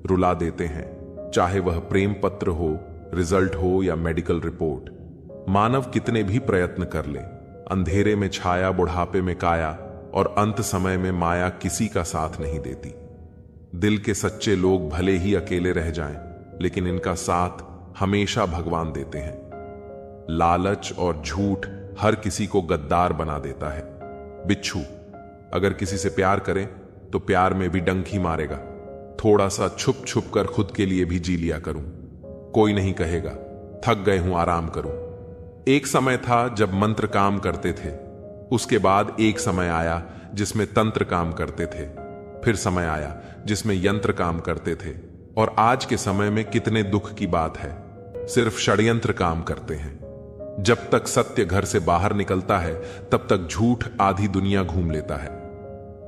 रुला देते हैं, चाहे वह प्रेम पत्र हो, रिजल्ट हो या मेडिकल रिपोर्ट। मानव कितने भी प्रयत्न कर ले, अंधेरे में छाया, बुढ़ापे में काया, और अंत समय में माया किसी का साथ नहीं देती। दिल के सच्चे लोग भले ही अकेले रह जाएं, लेकिन इनका साथ हमेशा भगवान देते हैं। लालच और झूठ हर किसी को गद्दार बना देता है। बिच्छू अगर किसी से प्यार करें तो प्यार में भी डंक ही मारेगा। थोड़ा सा छुप छुप कर खुद के लिए भी जी लिया करूं, कोई नहीं कहेगा, थक गए हूं, आराम करूं। एक समय था जब मंत्र काम करते थे, उसके बाद एक समय आया जिसमें तंत्र काम करते थे, फिर समय आया जिसमें यंत्र काम करते थे, और आज के समय में कितने दुख की बात है, सिर्फ षड्यंत्र काम करते हैं। जब तक सत्य घर से बाहर निकलता है तब तक झूठ आधी दुनिया घूम लेता है।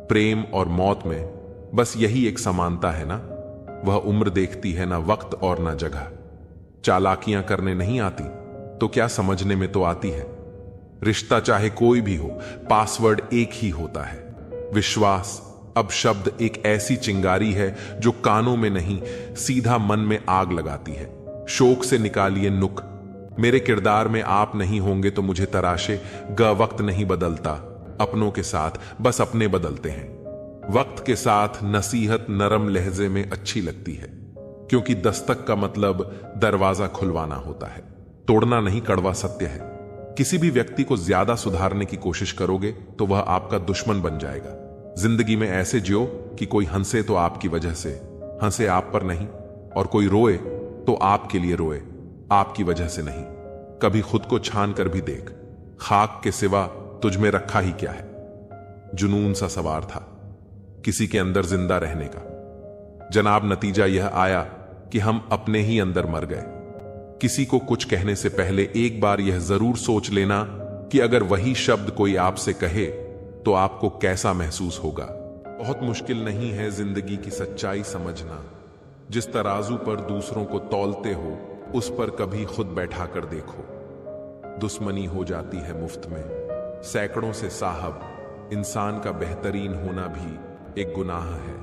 प्रेम और मौत में बस यही एक समानता है ना, वह उम्र देखती है ना वक्त और ना जगह। चालाकियां करने नहीं आती तो क्या समझने में तो आती है। रिश्ता चाहे कोई भी हो, पासवर्ड एक ही होता है, विश्वास। अब शब्द एक ऐसी चिंगारी है जो कानों में नहीं, सीधा मन में आग लगाती है। शोक से निकालिए नुक, मेरे किरदार में आप नहीं होंगे तो मुझे तराशे। वक्त नहीं बदलता, अपनों के साथ बस अपने बदलते हैं। वक्त के साथ नसीहत नरम लहजे में अच्छी लगती है, क्योंकि दस्तक का मतलब दरवाजा खुलवाना होता है, तोड़ना नहीं कड़वा सत्य है। किसी भी व्यक्ति को ज्यादा सुधारने की कोशिश करोगे तो वह आपका दुश्मन बन जाएगा। जिंदगी में ऐसे जियो कि कोई हंसे तो आपकी वजह से, हंसे आप पर नहीं, और कोई रोए तो आपके लिए रोए, आपकी वजह से नहीं। कभी खुद को छान कर भी देख, खाक के सिवा तुझ में रखा ही क्या है। जुनून सा सवार था किसी के अंदर जिंदा रहने का। जनाब नतीजा यह आया कि हम अपने ही अंदर मर गए। किसी को कुछ कहने से पहले एक बार यह जरूर सोच लेना कि अगर वही शब्द कोई आपसे कहे तो आपको कैसा महसूस होगा। बहुत मुश्किल नहीं है जिंदगी की सच्चाई समझना, जिस तराजू पर दूसरों को तौलते हो उस पर कभी खुद बैठा कर देखो। दुश्मनी हो जाती है मुफ्त में सैकड़ों से साहब, इंसान का बेहतरीन होना भी एक गुनाह है।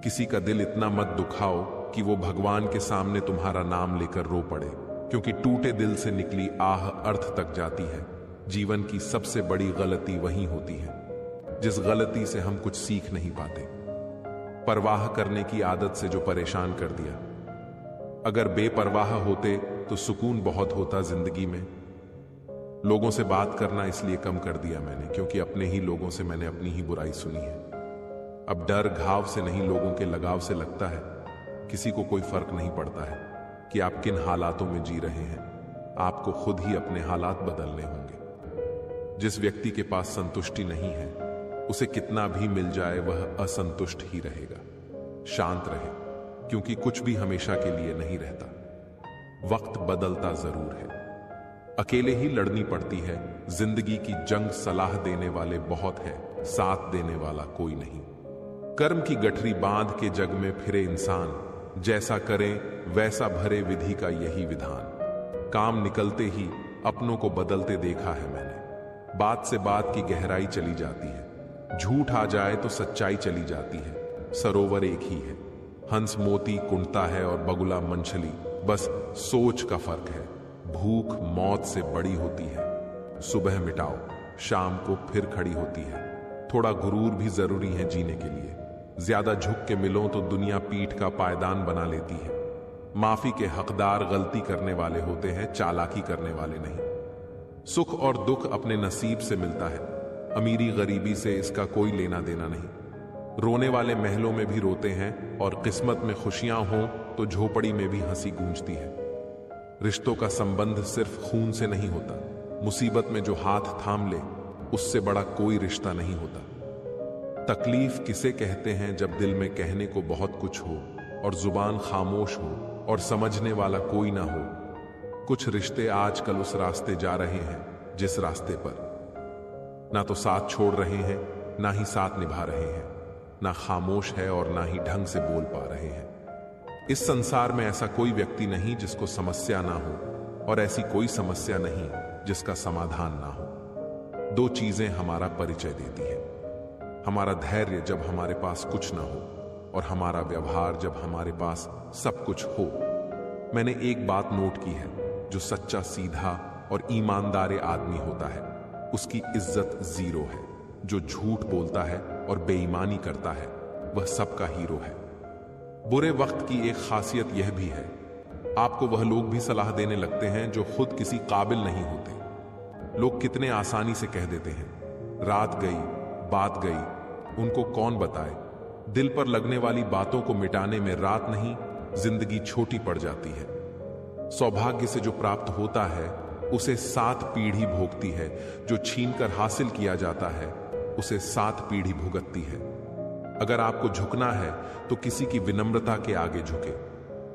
किसी का दिल इतना मत दुखाओ कि वो भगवान के सामने तुम्हारा नाम लेकर रो पड़े, क्योंकि टूटे दिल से निकली आह अर्थ तक जाती है। जीवन की सबसे बड़ी गलती वही होती है जिस गलती से हम कुछ सीख नहीं पाते। परवाह करने की आदत से जो परेशान कर दिया। अगर बेपरवाह होते तो सुकून बहुत होता जिंदगी में। लोगों से बात करना इसलिए कम कर दिया मैंने क्योंकि अपने ही लोगों से मैंने अपनी ही बुराई सुनी है। अब डर घाव से नहीं, लोगों के लगाव से लगता है। किसी को कोई फर्क नहीं पड़ता है कि आप किन हालातों में जी रहे हैं। आपको खुद ही अपने हालात बदलने होंगे। जिस व्यक्ति के पास संतुष्टि नहीं है, उसे कितना भी मिल जाए वह असंतुष्ट ही रहेगा। शांत रहे, क्योंकि कुछ भी हमेशा के लिए नहीं रहता। वक्त बदलता जरूर है, अकेले ही लड़नी पड़ती है जिंदगी की जंग। सलाह देने वाले बहुत है, साथ देने वाला कोई नहीं। कर्म की गठरी बांध के जग में फिरे इंसान, जैसा करे वैसा भरे विधि का यही विधान। काम निकलते ही अपनों को बदलते देखा है मैंने। बात से बात की गहराई चली जाती है, झूठ आ जाए तो सच्चाई चली जाती है। सरोवर एक ही है, हंस मोती कुंडता है और बगुला मंछली, बस सोच का फर्क है। भूख मौत से बड़ी होती है, सुबह मिटाओ शाम को फिर खड़ी होती है। थोड़ा गुरूर भी जरूरी है जीने के लिए। ज्यादा झुक के मिलो तो दुनिया पीठ का पायदान बना लेती है। माफी के हकदार गलती करने वाले होते हैं, चालाकी करने वाले नहीं। सुख और दुख अपने नसीब से मिलता है, अमीरी गरीबी से इसका कोई लेना देना नहीं। रोने वाले महलों में भी रोते हैं और किस्मत में खुशियां हों तो झोपड़ी में भी हंसी गूंजती है। रिश्तों का संबंध सिर्फ खून से नहीं होता, मुसीबत में जो हाथ थाम ले उससे बड़ा कोई रिश्ता नहीं होता। तकलीफ किसे कहते हैं जब दिल में कहने को बहुत कुछ हो और जुबान खामोश हो और समझने वाला कोई ना हो। कुछ रिश्ते आजकल उस रास्ते जा रहे हैं जिस रास्ते पर ना तो साथ छोड़ रहे हैं, ना ही साथ निभा रहे हैं, ना खामोश है और ना ही ढंग से बोल पा रहे हैं। इस संसार में ऐसा कोई व्यक्ति नहीं जिसको समस्या ना हो और ऐसी कोई समस्या नहीं जिसका समाधान ना हो। दो चीजें हमारा परिचय देती है, हमारा धैर्य जब हमारे पास कुछ ना हो और हमारा व्यवहार जब हमारे पास सब कुछ हो। मैंने एक बात नोट की है, जो सच्चा सीधा और ईमानदार आदमी होता है उसकी इज्जत जीरो है। जो झूठ बोलता है और बेईमानी करता है वह सबका हीरो है। बुरे वक्त की एक खासियत यह भी है, आपको वह लोग भी सलाह देने लगते हैं जो खुद किसी काबिल नहीं होते। लोग कितने आसानी से कह देते हैं, रात गई बात गई, उनको कौन बताए। दिल पर लगने वाली बातों को मिटाने में रात नहीं जिंदगी छोटी पड़ जाती है। सौभाग्य से जो प्राप्त होता है उसे 7 पीढ़ी भोगती है, जो छीनकर हासिल किया जाता है उसे 7 पीढ़ी भुगतती है। अगर आपको झुकना है तो किसी की विनम्रता के आगे झुके,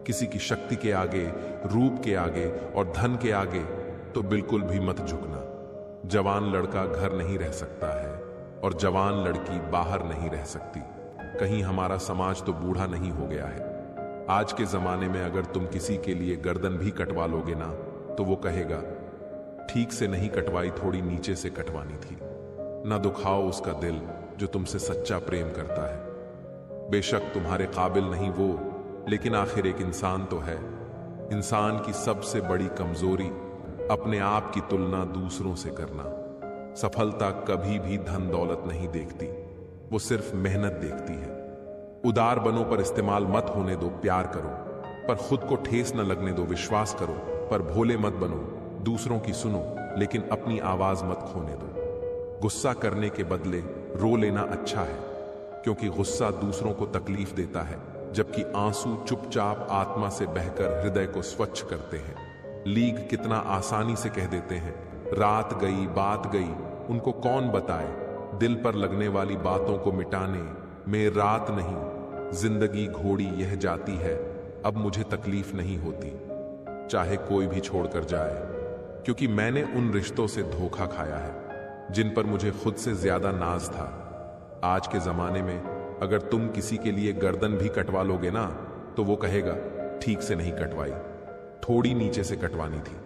किसी की शक्ति के आगे, रूप के आगे और धन के आगे तो बिल्कुल भी मत झुकना। जवान लड़का घर नहीं रह सकता है और जवान लड़की बाहर नहीं रह सकती। कहीं हमारा समाज तो बूढ़ा नहीं हो गया है। आज के जमाने में अगर तुम किसी के लिए गर्दन भी कटवा लोगे ना तो वो कहेगा, ठीक से नहीं कटवाई, थोड़ी नीचे से कटवानी थी। ना दुखाओ उसका दिल जो तुमसे सच्चा प्रेम करता है। बेशक तुम्हारे काबिल नहीं वो, लेकिन आखिर एक इंसान तो है। इंसान की सबसे बड़ी कमजोरी अपने आप की तुलना दूसरों से करना। सफलता कभी भी धन दौलत नहीं देखती, वो सिर्फ मेहनत देखती है। उदार बनो पर इस्तेमाल मत होने दो, प्यार करो पर खुद को ठेस न लगने दो। विश्वास करो पर भोले मत बनो, दूसरों की सुनो लेकिन अपनी आवाज मत खोने दो। गुस्सा करने के बदले रो लेना अच्छा है, क्योंकि गुस्सा दूसरों को तकलीफ देता है, जबकि आंसू चुपचाप आत्मा से बहकर हृदय को स्वच्छ करते हैं। लीग कितना आसानी से कह देते हैं, रात गई बात गई, उनको कौन बताए। दिल पर लगने वाली बातों को मिटाने में रात नहीं जिंदगी घोड़ी यह जाती है। अब मुझे तकलीफ नहीं होती चाहे कोई भी छोड़कर जाए, क्योंकि मैंने उन रिश्तों से धोखा खाया है जिन पर मुझे खुद से ज्यादा नाज था। आज के जमाने में अगर तुम किसी के लिए गर्दन भी कटवा लोगे ना तो वो कहेगा ठीक से नहीं कटवाई, थोड़ी नीचे से कटवानी थी।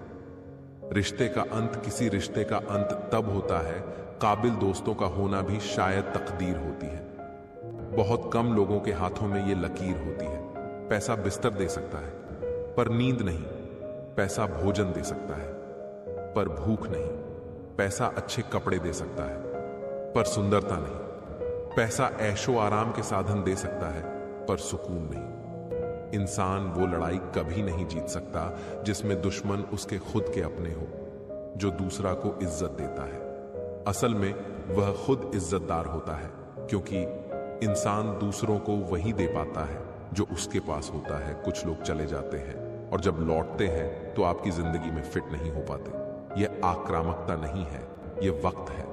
रिश्ते का अंत किसी रिश्ते का अंत तब होता है, काबिल दोस्तों का होना भी शायद तकदीर होती है। बहुत कम लोगों के हाथों में ये लकीर होती है। पैसा बिस्तर दे सकता है पर नींद नहीं, पैसा भोजन दे सकता है पर भूख नहीं, पैसा अच्छे कपड़े दे सकता है पर सुंदरता नहीं, पैसा ऐशो आराम के साधन दे सकता है पर सुकून नहीं। इंसान वो लड़ाई कभी नहीं जीत सकता जिसमें दुश्मन उसके खुद के अपने हो, जो दूसरा को इज्जत देता है। असल में वह खुद इज्जतदार होता है, क्योंकि इंसान दूसरों को वही दे पाता है जो उसके पास होता है। कुछ लोग चले जाते हैं और जब लौटते हैं तो आपकी जिंदगी में फिट नहीं हो पाते। यह आक्रामकता नहीं है, यह वक्त है।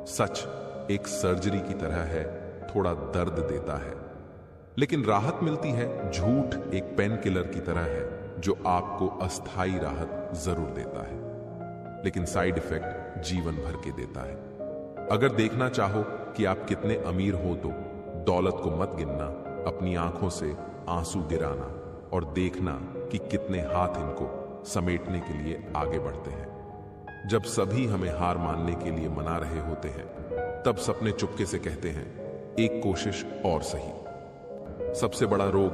सच एक सर्जरी की तरह है, थोड़ा दर्द देता है लेकिन राहत मिलती है। झूठ एक पेन किलर की तरह है जो आपको अस्थायी राहत जरूर देता है, लेकिन साइड इफेक्ट जीवन भर के देता है। अगर देखना चाहो कि आप कितने अमीर हो तो दौलत को मत गिनना, अपनी आंखों से आंसू गिराना और देखना कि कितने हाथ इनको समेटने के लिए आगे बढ़ते हैं। जब सभी हमें हार मानने के लिए मना रहे होते हैं, तब सपने चुपके से कहते हैं एक कोशिश और सही। सबसे बड़ा रोग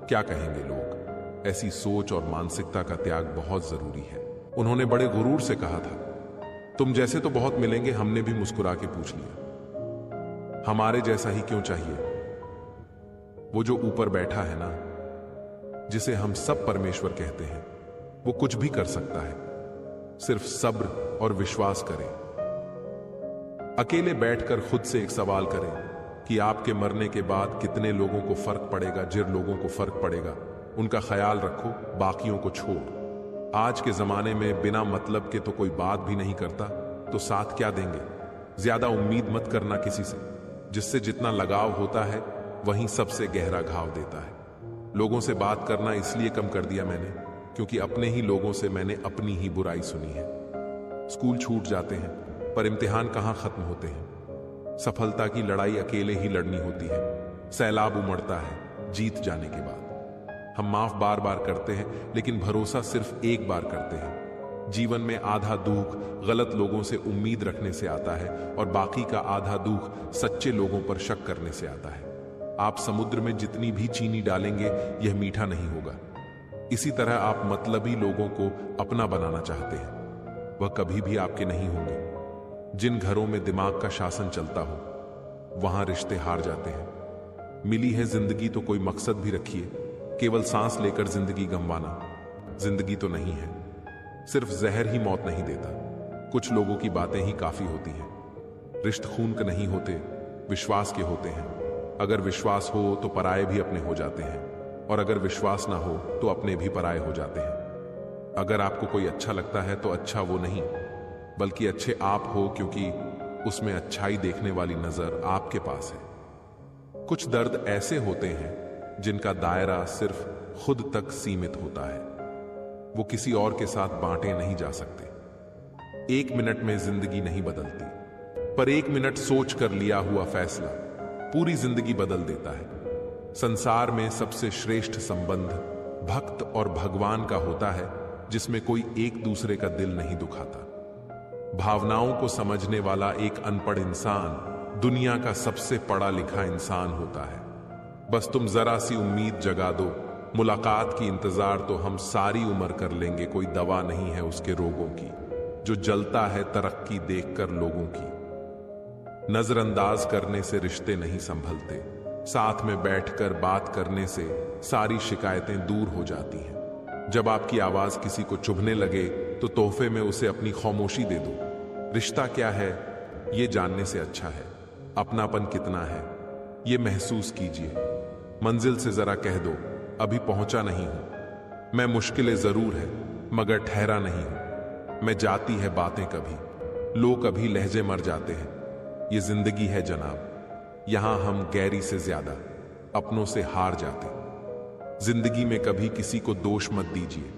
क्या कहेंगे लोग, ऐसी सोच और मानसिकता का त्याग बहुत जरूरी है। उन्होंने बड़े गुरूर से कहा था, तुम जैसे तो बहुत मिलेंगे। हमने भी मुस्कुरा के पूछ लिया, हमारे जैसा ही क्यों चाहिए? वो जो ऊपर बैठा है ना, जिसे हम सब परमेश्वर कहते हैं, वो कुछ भी कर सकता है, सिर्फ सब्र और विश्वास करें। अकेले बैठकर खुद से एक सवाल करें कि आपके मरने के बाद कितने लोगों को फर्क पड़ेगा। जिन लोगों को फर्क पड़ेगा उनका ख्याल रखो, बाकियों को छोड़। आज के जमाने में बिना मतलब के तो कोई बात भी नहीं करता, तो साथ क्या देंगे? ज्यादा उम्मीद मत करना किसी से, जिससे जितना लगाव होता है वहीं सबसे गहरा घाव देता है। लोगों से बात करना इसलिए कम कर दिया मैंने, क्योंकि अपने ही लोगों से मैंने अपनी ही बुराई सुनी है। स्कूल छूट जाते हैं पर इम्तिहान कहाँ खत्म होते हैं। सफलता की लड़ाई अकेले ही लड़नी होती है। सैलाब उमड़ता है जीत जाने के बाद। हम माफ बार बार करते हैं, लेकिन भरोसा सिर्फ एक बार करते हैं। जीवन में आधा दुख गलत लोगों से उम्मीद रखने से आता है और बाकी का आधा दुख सच्चे लोगों पर शक करने से आता है। आप समुद्र में जितनी भी चीनी डालेंगे यह मीठा नहीं होगा। इसी तरह आप मतलबी लोगों को अपना बनाना चाहते हैं, वह कभी भी आपके नहीं होंगे। जिन घरों में दिमाग का शासन चलता हो वहां रिश्ते हार जाते हैं। मिली है जिंदगी तो कोई मकसद भी रखिए, केवल सांस लेकर जिंदगी गंवाना जिंदगी तो नहीं है। सिर्फ जहर ही मौत नहीं देता, कुछ लोगों की बातें ही काफी होती हैं। रिश्ते खून के नहीं होते, विश्वास के होते हैं। अगर विश्वास हो तो पराये भी अपने हो जाते हैं, और अगर विश्वास ना हो तो अपने भी पराये हो जाते हैं। अगर आपको कोई अच्छा लगता है तो अच्छा वो नहीं, बल्कि अच्छे आप हो, क्योंकि उसमें अच्छाई देखने वाली नजर आपके पास है। कुछ दर्द ऐसे होते हैं जिनका दायरा सिर्फ खुद तक सीमित होता है, वो किसी और के साथ बांटे नहीं जा सकते। 1 मिनट में जिंदगी नहीं बदलती, पर 1 मिनट सोच कर लिया हुआ फैसला पूरी जिंदगी बदल देता है। संसार में सबसे श्रेष्ठ संबंध भक्त और भगवान का होता है, जिसमें कोई एक दूसरे का दिल नहीं दुखाता। भावनाओं को समझने वाला एक अनपढ़ इंसान दुनिया का सबसे पढ़ा लिखा इंसान होता है। बस तुम जरा सी उम्मीद जगा दो, मुलाकात की इंतजार तो हम सारी उम्र कर लेंगे। कोई दवा नहीं है उसके रोगों की, जो जलता है तरक्की देखकर लोगों की। नजरअंदाज करने से रिश्ते नहीं संभलते, साथ में बैठकर बात करने से सारी शिकायतें दूर हो जाती हैं। जब आपकी आवाज किसी को चुभने लगे तो तोहफे में उसे अपनी खामोशी दे दो। रिश्ता क्या है यह जानने से अच्छा है अपनापन कितना है यह महसूस कीजिए। मंजिल से जरा कह दो, अभी पहुंचा नहीं हूं मैं, मुश्किलें जरूर है मगर ठहरा नहीं हूं मैं। जाती है बातें कभी, लोग कभी लहजे मर जाते हैं। ये जिंदगी है जनाब, यहां हम गैरी से ज्यादा अपनों से हार जाते। जिंदगी में कभी किसी को दोष मत दीजिए।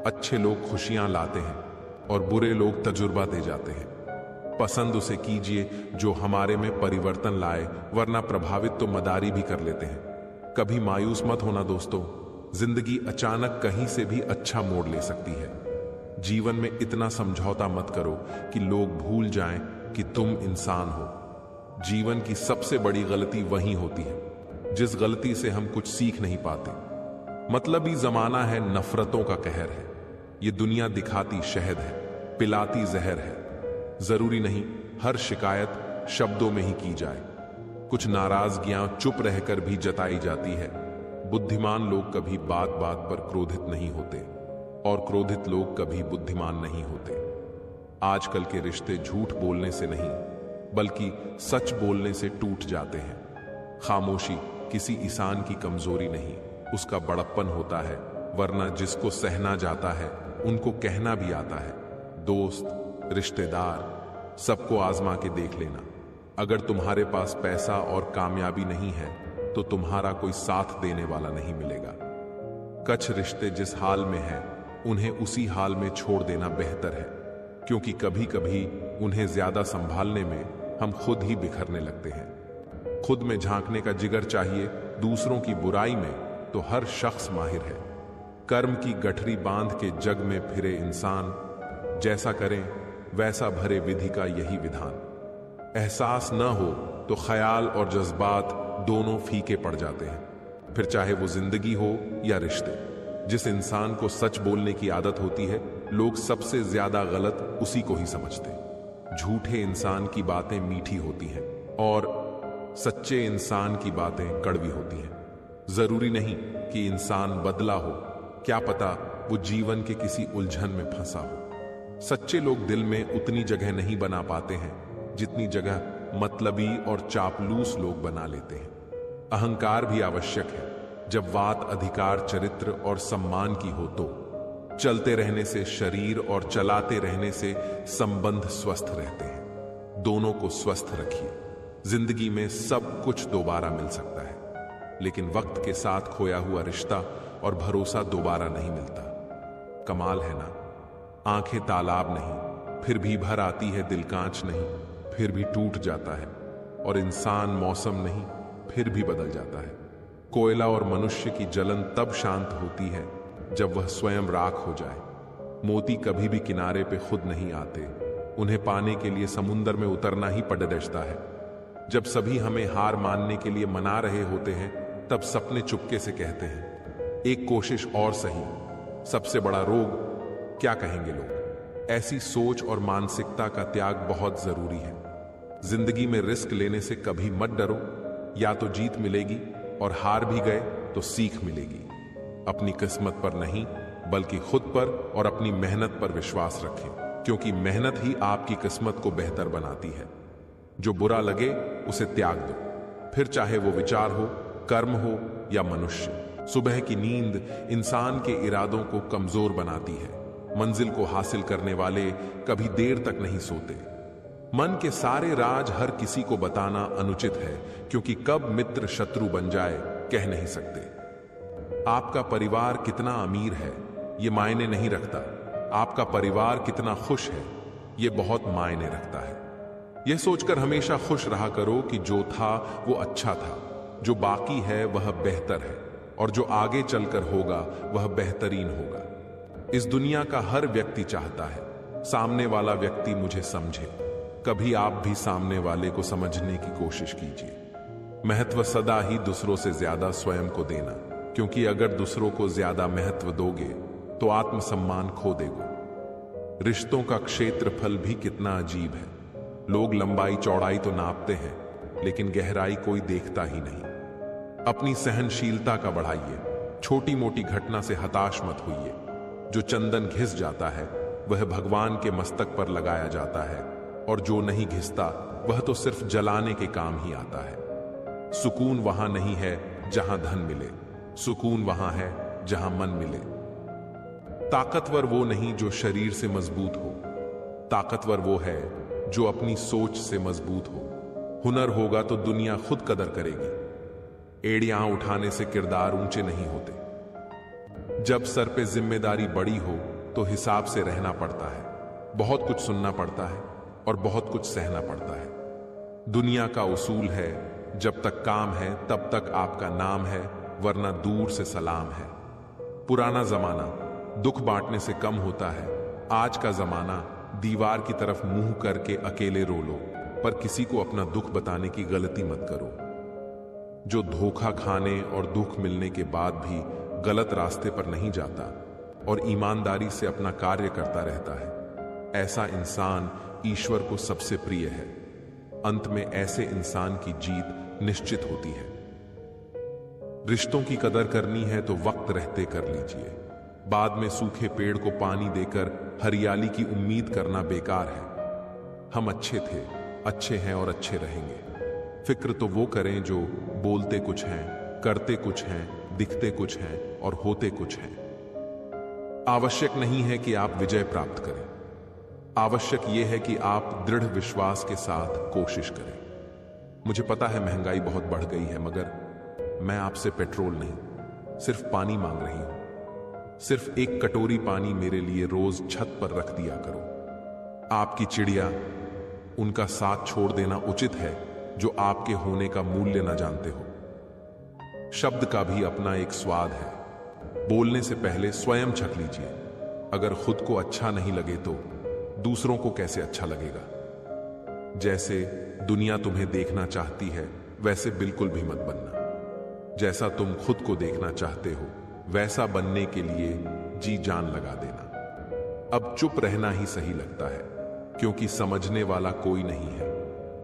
अच्छे लोग खुशियां लाते हैं और बुरे लोग तजुर्बा दे जाते हैं। पसंद उसे कीजिए जो हमारे में परिवर्तन लाए, वरना प्रभावित तो मदारी भी कर लेते हैं। कभी मायूस मत होना दोस्तों, जिंदगी अचानक कहीं से भी अच्छा मोड़ ले सकती है। जीवन में इतना समझौता मत करो कि लोग भूल जाएं कि तुम इंसान हो। जीवन की सबसे बड़ी गलती वही होती है जिस गलती से हम कुछ सीख नहीं पाते। मतलबी जमाना है, नफरतों का कहर है। ये दुनिया दिखाती शहद है, पिलाती जहर है। जरूरी नहीं हर शिकायत शब्दों में ही की जाए। कुछ नाराजगियां चुप रहकर भी जताई जाती है। बुद्धिमान लोग कभी बात बात पर क्रोधित नहीं होते और क्रोधित लोग कभी बुद्धिमान नहीं होते। आजकल के रिश्ते झूठ बोलने से नहीं बल्कि सच बोलने से टूट जाते हैं। खामोशी किसी इंसान की कमजोरी नहीं, उसका बड़प्पन होता है। वरना जिसको सहना जाता है उनको कहना भी आता है। दोस्त, रिश्तेदार, सबको आजमा के देख लेना। अगर तुम्हारे पास पैसा और कामयाबी नहीं है तो तुम्हारा कोई साथ देने वाला नहीं मिलेगा। कुछ रिश्ते जिस हाल में है उन्हें उसी हाल में छोड़ देना बेहतर है, क्योंकि कभी कभी उन्हें ज्यादा संभालने में हम खुद ही बिखरने लगते हैं। खुद में झांकने का जिगर चाहिए, दूसरों की बुराई में तो हर शख्स माहिर है। कर्म की गठरी बांध के जग में फिरे इंसान, जैसा करें वैसा भरे विधि का यही विधान। एहसास न हो तो ख्याल और जज्बात दोनों फीके पड़ जाते हैं, फिर चाहे वो जिंदगी हो या रिश्ते। जिस इंसान को सच बोलने की आदत होती है, लोग सबसे ज्यादा गलत उसी को ही समझते हैं। झूठे इंसान की बातें मीठी होती हैं और सच्चे इंसान की बातें कड़वी होती हैं। जरूरी नहीं कि इंसान बदला हो, क्या पता वो जीवन के किसी उलझन में फंसा हो। सच्चे लोग दिल में उतनी जगह नहीं बना पाते हैं जितनी जगह मतलबी और चापलूस लोग बना लेते हैं। अहंकार भी आवश्यक है जब बात अधिकार, चरित्र और सम्मान की हो तो। चलते रहने से शरीर और चलाते रहने से संबंध स्वस्थ रहते हैं। दोनों को स्वस्थ रखिए। जिंदगी में सब कुछ दोबारा मिल सकता है, लेकिन वक्त के साथ खोया हुआ रिश्ता और भरोसा दोबारा नहीं मिलता। कमाल है ना, आंखें तालाब नहीं फिर भी भर आती है, दिल कांच नहीं फिर भी टूट जाता है, और इंसान मौसम नहीं फिर भी बदल जाता है। कोयला और मनुष्य की जलन तब शांत होती है जब वह स्वयं राख हो जाए। मोती कभी भी किनारे पे खुद नहीं आते, उन्हें पाने के लिए समुद्र में उतरना ही पड़ता है। जब सभी हमें हार मानने के लिए मना रहे होते हैं, तब सपने चुपके से कहते हैं एक कोशिश और सही। सबसे बड़ा रोग क्या कहेंगे लोग। ऐसी सोच और मानसिकता का त्याग बहुत जरूरी है। जिंदगी में रिस्क लेने से कभी मत डरो, या तो जीत मिलेगी और हार भी गए तो सीख मिलेगी। अपनी किस्मत पर नहीं बल्कि खुद पर और अपनी मेहनत पर विश्वास रखें, क्योंकि मेहनत ही आपकी किस्मत को बेहतर बनाती है। जो बुरा लगे उसे त्याग दो, फिर चाहे वो विचार हो, कर्म हो या मनुष्य। सुबह की नींद इंसान के इरादों को कमजोर बनाती है। मंजिल को हासिल करने वाले कभी देर तक नहीं सोते। मन के सारे राज हर किसी को बताना अनुचित है, क्योंकि कब मित्र शत्रु बन जाए कह नहीं सकते। आपका परिवार कितना अमीर है ये मायने नहीं रखता, आपका परिवार कितना खुश है ये बहुत मायने रखता है। यह सोचकर हमेशा खुश रहा करो कि जो था वो अच्छा था, जो बाकी है वह बेहतर है, और जो आगे चलकर होगा वह बेहतरीन होगा। इस दुनिया का हर व्यक्ति चाहता है सामने वाला व्यक्ति मुझे समझे। कभी आप भी सामने वाले को समझने की कोशिश कीजिए। महत्व सदा ही दूसरों से ज्यादा स्वयं को देना, क्योंकि अगर दूसरों को ज्यादा महत्व दोगे तो आत्मसम्मान खो दोगे। रिश्तों का क्षेत्रफल भी कितना अजीब है। लोग लंबाई चौड़ाई तो नापते हैं, लेकिन गहराई कोई देखता ही नहीं। अपनी सहनशीलता का बढ़ाइए। छोटी मोटी घटना से हताश मत होइए। जो चंदन घिस जाता है वह भगवान के मस्तक पर लगाया जाता है, और जो नहीं घिसता वह तो सिर्फ जलाने के काम ही आता है। सुकून वहां नहीं है जहां धन मिले, सुकून वहां है जहां मन मिले। ताकतवर वो नहीं जो शरीर से मजबूत हो, ताकतवर वो है जो अपनी सोच से मजबूत हो। हुनर होगा तो दुनिया खुद कदर करेगी। एड़ियां उठाने से किरदार ऊंचे नहीं होते। जब सर पे जिम्मेदारी बड़ी हो तो हिसाब से रहना पड़ता है। बहुत कुछ सुनना पड़ता है और बहुत कुछ सहना पड़ता है। दुनिया का उसूल है जब तक काम है तब तक आपका नाम है, वरना दूर से सलाम है। पुराना जमाना दुख बांटने से कम होता है। आज का जमाना दीवार की तरफ मुंह करके अकेले रो लो, पर किसी को अपना दुख बताने की गलती मत करो। जो धोखा खाने और दुख मिलने के बाद भी गलत रास्ते पर नहीं जाता और ईमानदारी से अपना कार्य करता रहता है, ऐसा इंसान ईश्वर को सबसे प्रिय है। अंत में ऐसे इंसान की जीत निश्चित होती है। रिश्तों की कदर करनी है तो वक्त रहते कर लीजिए। बाद में सूखे पेड़ को पानी देकर हरियाली की उम्मीद करना बेकार है। हम अच्छे थे, अच्छे हैं और अच्छे रहेंगे। फिक्र तो वो करें जो बोलते कुछ हैं, करते कुछ हैं, दिखते कुछ हैं और होते कुछ हैं। आवश्यक नहीं है कि आप विजय प्राप्त करें, आवश्यक यह है कि आप दृढ़ विश्वास के साथ कोशिश करें। मुझे पता है महंगाई बहुत बढ़ गई है, मगर मैं आपसे पेट्रोल नहीं, सिर्फ पानी मांग रही हूं। सिर्फ एक कटोरी पानी मेरे लिए रोज छत पर रख दिया करो। आपकी चिड़िया, उनका साथ छोड़ देना उचित है जो आपके होने का मूल्य न जानते हो। शब्द का भी अपना एक स्वाद है। बोलने से पहले स्वयं छक लीजिए। अगर खुद को अच्छा नहीं लगे तो दूसरों को कैसे अच्छा लगेगा। जैसे दुनिया तुम्हें देखना चाहती है वैसे बिल्कुल भी मत बनना। जैसा तुम खुद को देखना चाहते हो वैसा बनने के लिए जी जान लगा देना। अब चुप रहना ही सही लगता है, क्योंकि समझने वाला कोई नहीं है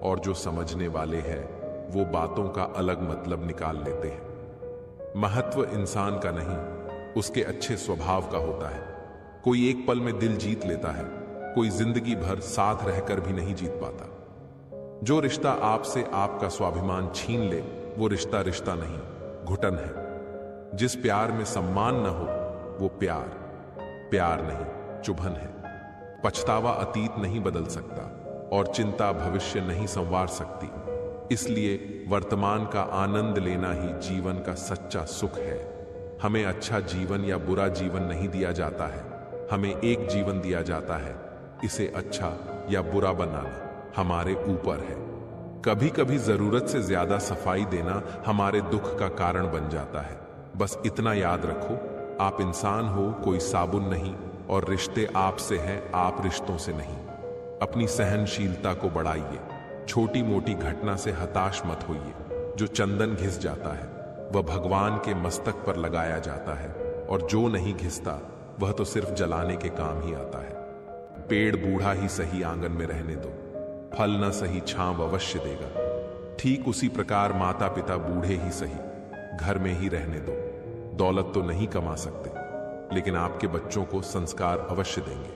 और जो समझने वाले हैं वो बातों का अलग मतलब निकाल लेते हैं। महत्व इंसान का नहीं, उसके अच्छे स्वभाव का होता है। कोई एक पल में दिल जीत लेता है, कोई जिंदगी भर साथ रहकर भी नहीं जीत पाता। जो रिश्ता आपसे आपका स्वाभिमान छीन ले वो रिश्ता रिश्ता नहीं, घुटन है। जिस प्यार में सम्मान न हो वो प्यार नहीं, चुभन है। पछतावा अतीत नहीं बदल सकता और चिंता भविष्य नहीं संवार सकती। इसलिए वर्तमान का आनंद लेना ही जीवन का सच्चा सुख है। हमें अच्छा जीवन या बुरा जीवन नहीं दिया जाता है, हमें एक जीवन दिया जाता है। इसे अच्छा या बुरा बनाना हमारे ऊपर है। कभी कभी जरूरत से ज्यादा सफाई देना हमारे दुख का कारण बन जाता है। बस इतना याद रखो, आप इंसान हो, कोई साबुन नहीं, और रिश्ते आपसे हैं, आप रिश्तों से नहीं। अपनी सहनशीलता को बढ़ाइए। छोटी मोटी घटना से हताश मत होइए। जो चंदन घिस जाता है वह भगवान के मस्तक पर लगाया जाता है, और जो नहीं घिसता वह तो सिर्फ जलाने के काम ही आता है। पेड़ बूढ़ा ही सही आंगन में रहने दो, फल न सही छांव अवश्य देगा। ठीक उसी प्रकार माता पिता बूढ़े ही सही घर में ही रहने दो। दौलत तो नहीं कमा सकते, लेकिन आपके बच्चों को संस्कार अवश्य देंगे।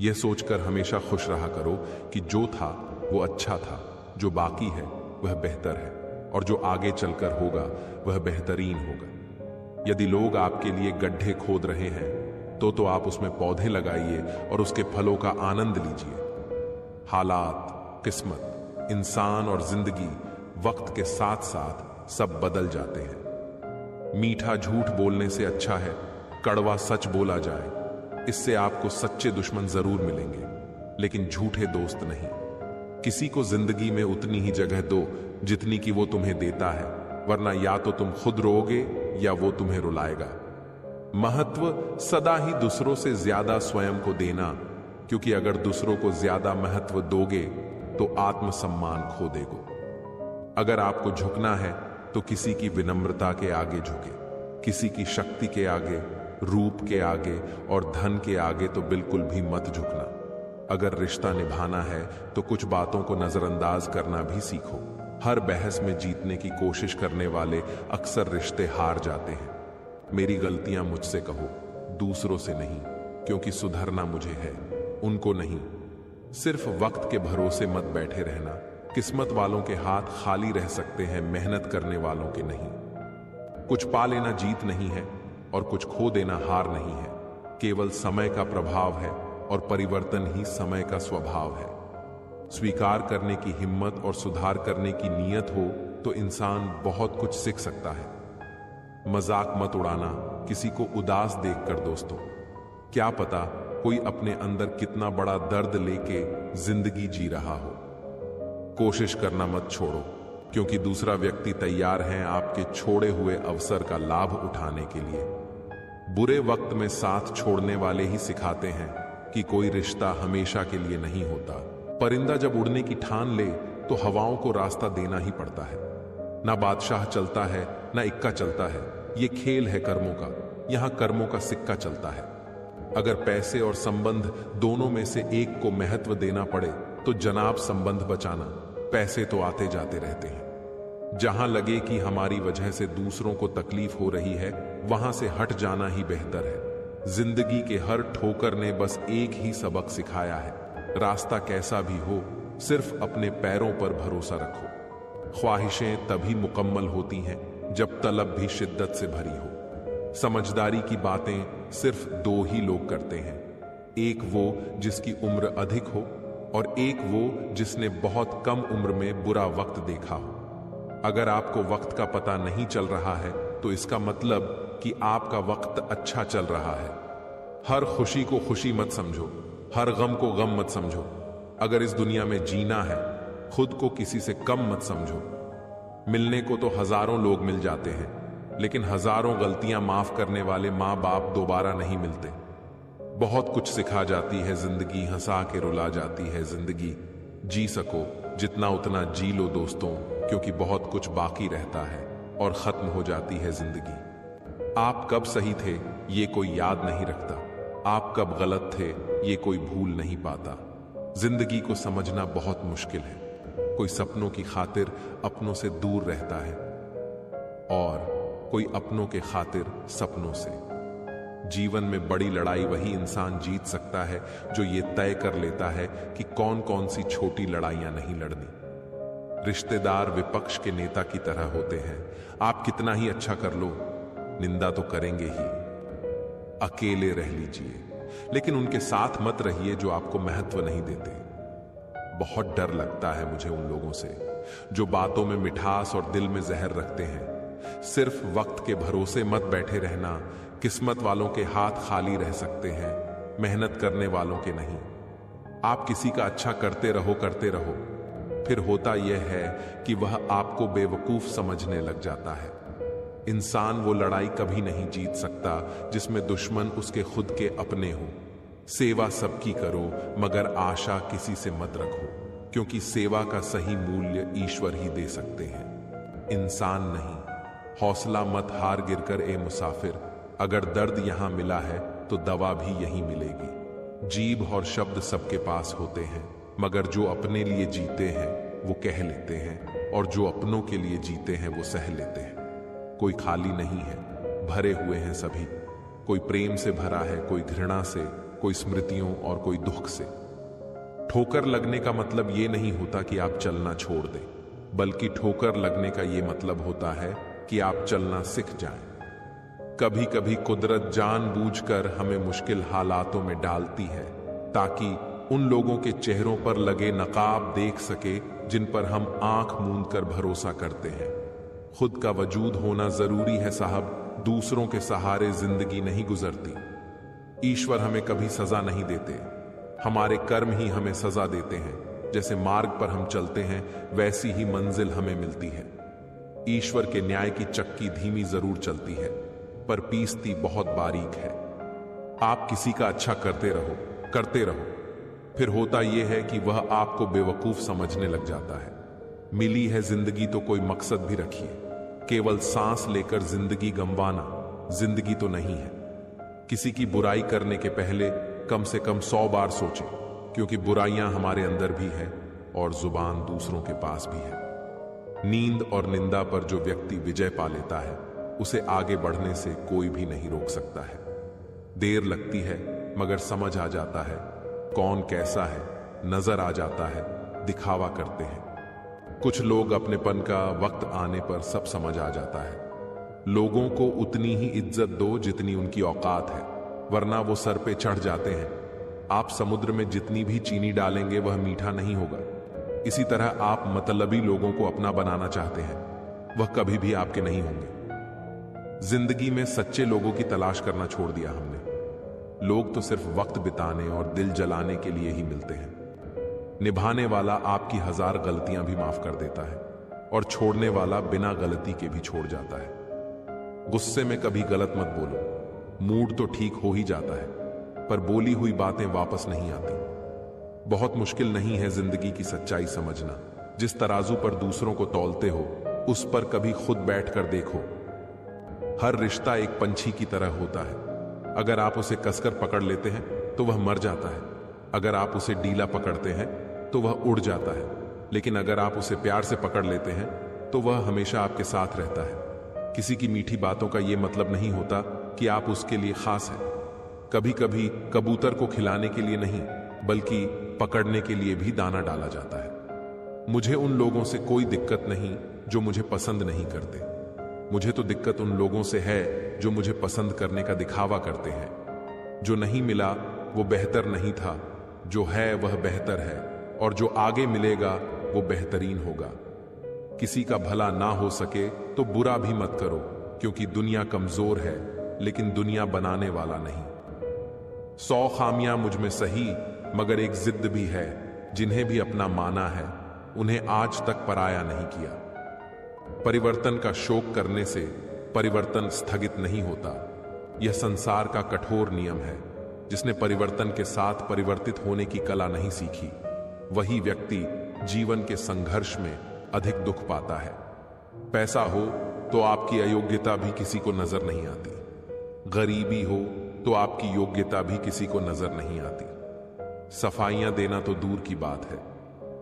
यह सोचकर हमेशा खुश रहा करो कि जो था वो अच्छा था, जो बाकी है वह बेहतर है, और जो आगे चलकर होगा वह बेहतरीन होगा। यदि लोग आपके लिए गड्ढे खोद रहे हैं तो आप उसमें पौधे लगाइए और उसके फलों का आनंद लीजिए। हालात, किस्मत, इंसान और जिंदगी वक्त के साथ साथ सब बदल जाते हैं। मीठा झूठ बोलने से अच्छा है कड़वा सच बोला जाए। इससे आपको सच्चे दुश्मन जरूर मिलेंगे, लेकिन झूठे दोस्त नहीं। किसी को जिंदगी में उतनी ही जगह दो जितनी कि वो तुम्हें देता है, वरना या तो तुम खुद रोओगे या वो तुम्हें रुलाएगा। महत्व सदा ही दूसरों से ज्यादा स्वयं को देना, क्योंकि अगर दूसरों को ज्यादा महत्व दोगे तो आत्मसम्मान खो देगो। अगर आपको झुकना है तो किसी की विनम्रता के आगे झुके, किसी की शक्ति के आगे, रूप के आगे और धन के आगे तो बिल्कुल भी मत झुकना। अगर रिश्ता निभाना है तो कुछ बातों को नजरअंदाज करना भी सीखो। हर बहस में जीतने की कोशिश करने वाले अक्सर रिश्ते हार जाते हैं। मेरी गलतियां मुझसे कहो, दूसरों से नहीं, क्योंकि सुधरना मुझे है, उनको नहीं। सिर्फ वक्त के भरोसे मत बैठे रहना। किस्मत वालों के हाथ खाली रह सकते हैं, मेहनत करने वालों के नहीं। कुछ पा लेना जीत नहीं है और कुछ खो देना हार नहीं है। केवल समय का प्रभाव है और परिवर्तन ही समय का स्वभाव है। स्वीकार करने की हिम्मत और सुधार करने की नीयत हो तो इंसान बहुत कुछ सीख सकता है। मजाक मत उड़ाना किसी को उदास देखकर दोस्तों। क्या पता कोई अपने अंदर कितना बड़ा दर्द लेके जिंदगी जी रहा हो। कोशिश करना मत छोड़ो, क्योंकि दूसरा व्यक्ति तैयार है आपके छोड़े हुए अवसर का लाभ उठाने के लिए। बुरे वक्त में साथ छोड़ने वाले ही सिखाते हैं कि कोई रिश्ता हमेशा के लिए नहीं होता। परिंदा जब उड़ने की ठान ले तो हवाओं को रास्ता देना ही पड़ता है। ना बादशाह चलता है ना इक्का चलता है, ये खेल है कर्मों का, यहां कर्मों का सिक्का चलता है। अगर पैसे और संबंध दोनों में से एक को महत्व देना पड़े तो जनाब संबंध बचाना, पैसे तो आते जाते रहते हैं। जहां लगे कि हमारी वजह से दूसरों को तकलीफ हो रही है, वहां से हट जाना ही बेहतर है। जिंदगी के हर ठोकर ने बस एक ही सबक सिखाया है, रास्ता कैसा भी हो सिर्फ अपने पैरों पर भरोसा रखो। ख्वाहिशें तभी मुकम्मल होती हैं जब तलब भी शिद्दत से भरी हो। समझदारी की बातें सिर्फ दो ही लोग करते हैं, एक वो जिसकी उम्र अधिक हो और एक वो जिसने बहुत कम उम्र में बुरा वक्त देखा हो। अगर आपको वक्त का पता नहीं चल रहा है तो इसका मतलब कि आपका वक्त अच्छा चल रहा है। हर खुशी को खुशी मत समझो, हर गम को गम मत समझो। अगर इस दुनिया में जीना है, खुद को किसी से कम मत समझो। मिलने को तो हजारों लोग मिल जाते हैं, लेकिन हजारों गलतियां माफ करने वाले माँ बाप दोबारा नहीं मिलते। बहुत कुछ सिखा जाती है जिंदगी, हंसा के रुला जाती है जिंदगी। जी सको जितना उतना जी लो दोस्तों, क्योंकि बहुत कुछ बाकी रहता है और खत्म हो जाती है जिंदगी। आप कब सही थे ये कोई याद नहीं रखता, आप कब गलत थे ये कोई भूल नहीं पाता। जिंदगी को समझना बहुत मुश्किल है। कोई सपनों की खातिर अपनों से दूर रहता है और कोई अपनों के खातिर सपनों से। जीवन में बड़ी लड़ाई वही इंसान जीत सकता है जो ये तय कर लेता है कि कौन कौन सी छोटी लड़ाइयां नहीं लड़नी। रिश्तेदार विपक्ष के नेता की तरह होते हैं, आप कितना ही अच्छा कर लो निंदा तो करेंगे ही। अकेले रह लीजिए, लेकिन उनके साथ मत रहिए जो आपको महत्व नहीं देते। बहुत डर लगता है मुझे उन लोगों से जो बातों में मिठास और दिल में जहर रखते हैं। सिर्फ वक्त के भरोसे मत बैठे रहना, किस्मत वालों के हाथ खाली रह सकते हैं, मेहनत करने वालों के नहीं। आप किसी का अच्छा करते रहो, फिर होता यह है कि वह आपको बेवकूफ समझने लग जाता है। इंसान वो लड़ाई कभी नहीं जीत सकता जिसमें दुश्मन उसके खुद के अपने हो। सेवा सबकी करो मगर आशा किसी से मत रखो, क्योंकि सेवा का सही मूल्य ईश्वर ही दे सकते हैं, इंसान नहीं। हौसला मत हार गिरकर ए मुसाफिर, अगर दर्द यहां मिला है तो दवा भी यहीं मिलेगी। जीभ और शब्द सबके पास होते हैं, मगर जो अपने लिए जीते हैं वो कह लेते हैं और जो अपनों के लिए जीते हैं वो सह लेते हैं। कोई खाली नहीं है, भरे हुए हैं सभी। कोई प्रेम से भरा है, कोई घृणा से, कोई स्मृतियों और कोई दुख से। ठोकर लगने का मतलब ये नहीं होता कि आप चलना छोड़ दें, बल्कि ठोकर लगने का ये मतलब होता है कि आप चलना सीख जाएं। कभी कभी कुदरत जानबूझकर हमें मुश्किल हालातों में डालती है ताकि उन लोगों के चेहरों पर लगे नकाब देख सके जिन पर हम आंख मूंद कर भरोसा करते हैं। खुद का वजूद होना जरूरी है साहब, दूसरों के सहारे जिंदगी नहीं गुजरती। ईश्वर हमें कभी सजा नहीं देते, हमारे कर्म ही हमें सजा देते हैं। जैसे मार्ग पर हम चलते हैं वैसी ही मंजिल हमें मिलती है। ईश्वर के न्याय की चक्की धीमी जरूर चलती है, पर पीसती बहुत बारीक है। आप किसी का अच्छा करते रहो, फिर होता यह है कि वह आपको बेवकूफ समझने लग जाता है। मिली है जिंदगी तो कोई मकसद भी रखिए, केवल सांस लेकर जिंदगी गंवाना जिंदगी तो नहीं है। किसी की बुराई करने के पहले कम से कम 100 बार सोचें, क्योंकि बुराइयां हमारे अंदर भी है और जुबान दूसरों के पास भी है। नींद और निंदा पर जो व्यक्ति विजय पा लेता है उसे आगे बढ़ने से कोई भी नहीं रोक सकता है। देर लगती है मगर समझ आ जाता है कौन कैसा है, नजर आ जाता है, दिखावा करते हैं। कुछ लोग अपनेपन का वक्त आने पर सब समझ आ जाता है। लोगों को उतनी ही इज्जत दो जितनी उनकी औकात है, वरना वो सर पे चढ़ जाते हैं। आप समुद्र में जितनी भी चीनी डालेंगे वह मीठा नहीं होगा। इसी तरह आप मतलबी लोगों को अपना बनाना चाहते हैं, वह कभी भी आपके नहीं होंगे। जिंदगी में सच्चे लोगों की तलाश करना छोड़ दिया हमने। लोग तो सिर्फ वक्त बिताने और दिल जलाने के लिए ही मिलते हैं। निभाने वाला आपकी 1000 गलतियां भी माफ कर देता है और छोड़ने वाला बिना गलती के भी छोड़ जाता है। गुस्से में कभी गलत मत बोलो, मूड तो ठीक हो ही जाता है, पर बोली हुई बातें वापस नहीं आती। बहुत मुश्किल नहीं है जिंदगी की सच्चाई समझना। जिस तराजू पर दूसरों को तौलते हो, उस पर कभी खुद बैठकर देखो। हर रिश्ता एक पंछी की तरह होता है। अगर आप उसे कसकर पकड़ लेते हैं तो वह मर जाता है। अगर आप उसे ढीला पकड़ते हैं तो वह उड़ जाता है। लेकिन अगर आप उसे प्यार से पकड़ लेते हैं तो वह हमेशा आपके साथ रहता है। किसी की मीठी बातों का यह मतलब नहीं होता कि आप उसके लिए खास हैं। कभी कभी कबूतर को खिलाने के लिए नहीं, बल्कि पकड़ने के लिए भी दाना डाला जाता है। मुझे उन लोगों से कोई दिक्कत नहीं जो मुझे पसंद नहीं करते। मुझे तो दिक्कत उन लोगों से है जो मुझे पसंद करने का दिखावा करते हैं। जो नहीं मिला वो बेहतर नहीं था, जो है वह बेहतर है, और जो आगे मिलेगा वो बेहतरीन होगा। किसी का भला ना हो सके तो बुरा भी मत करो, क्योंकि दुनिया कमजोर है, लेकिन दुनिया बनाने वाला नहीं। 100 खामियां मुझ में सही, मगर एक जिद भी है। जिन्हें भी अपना माना है, उन्हें आज तक पराया नहीं किया। परिवर्तन का शोक करने से परिवर्तन स्थगित नहीं होता। यह संसार का कठोर नियम है। जिसने परिवर्तन के साथ परिवर्तित होने की कला नहीं सीखी, वही व्यक्ति जीवन के संघर्ष में अधिक दुख पाता है। पैसा हो तो आपकी अयोग्यता भी किसी को नजर नहीं आती। गरीबी हो तो आपकी योग्यता भी किसी को नजर नहीं आती। सफाइयां देना तो दूर की बात है,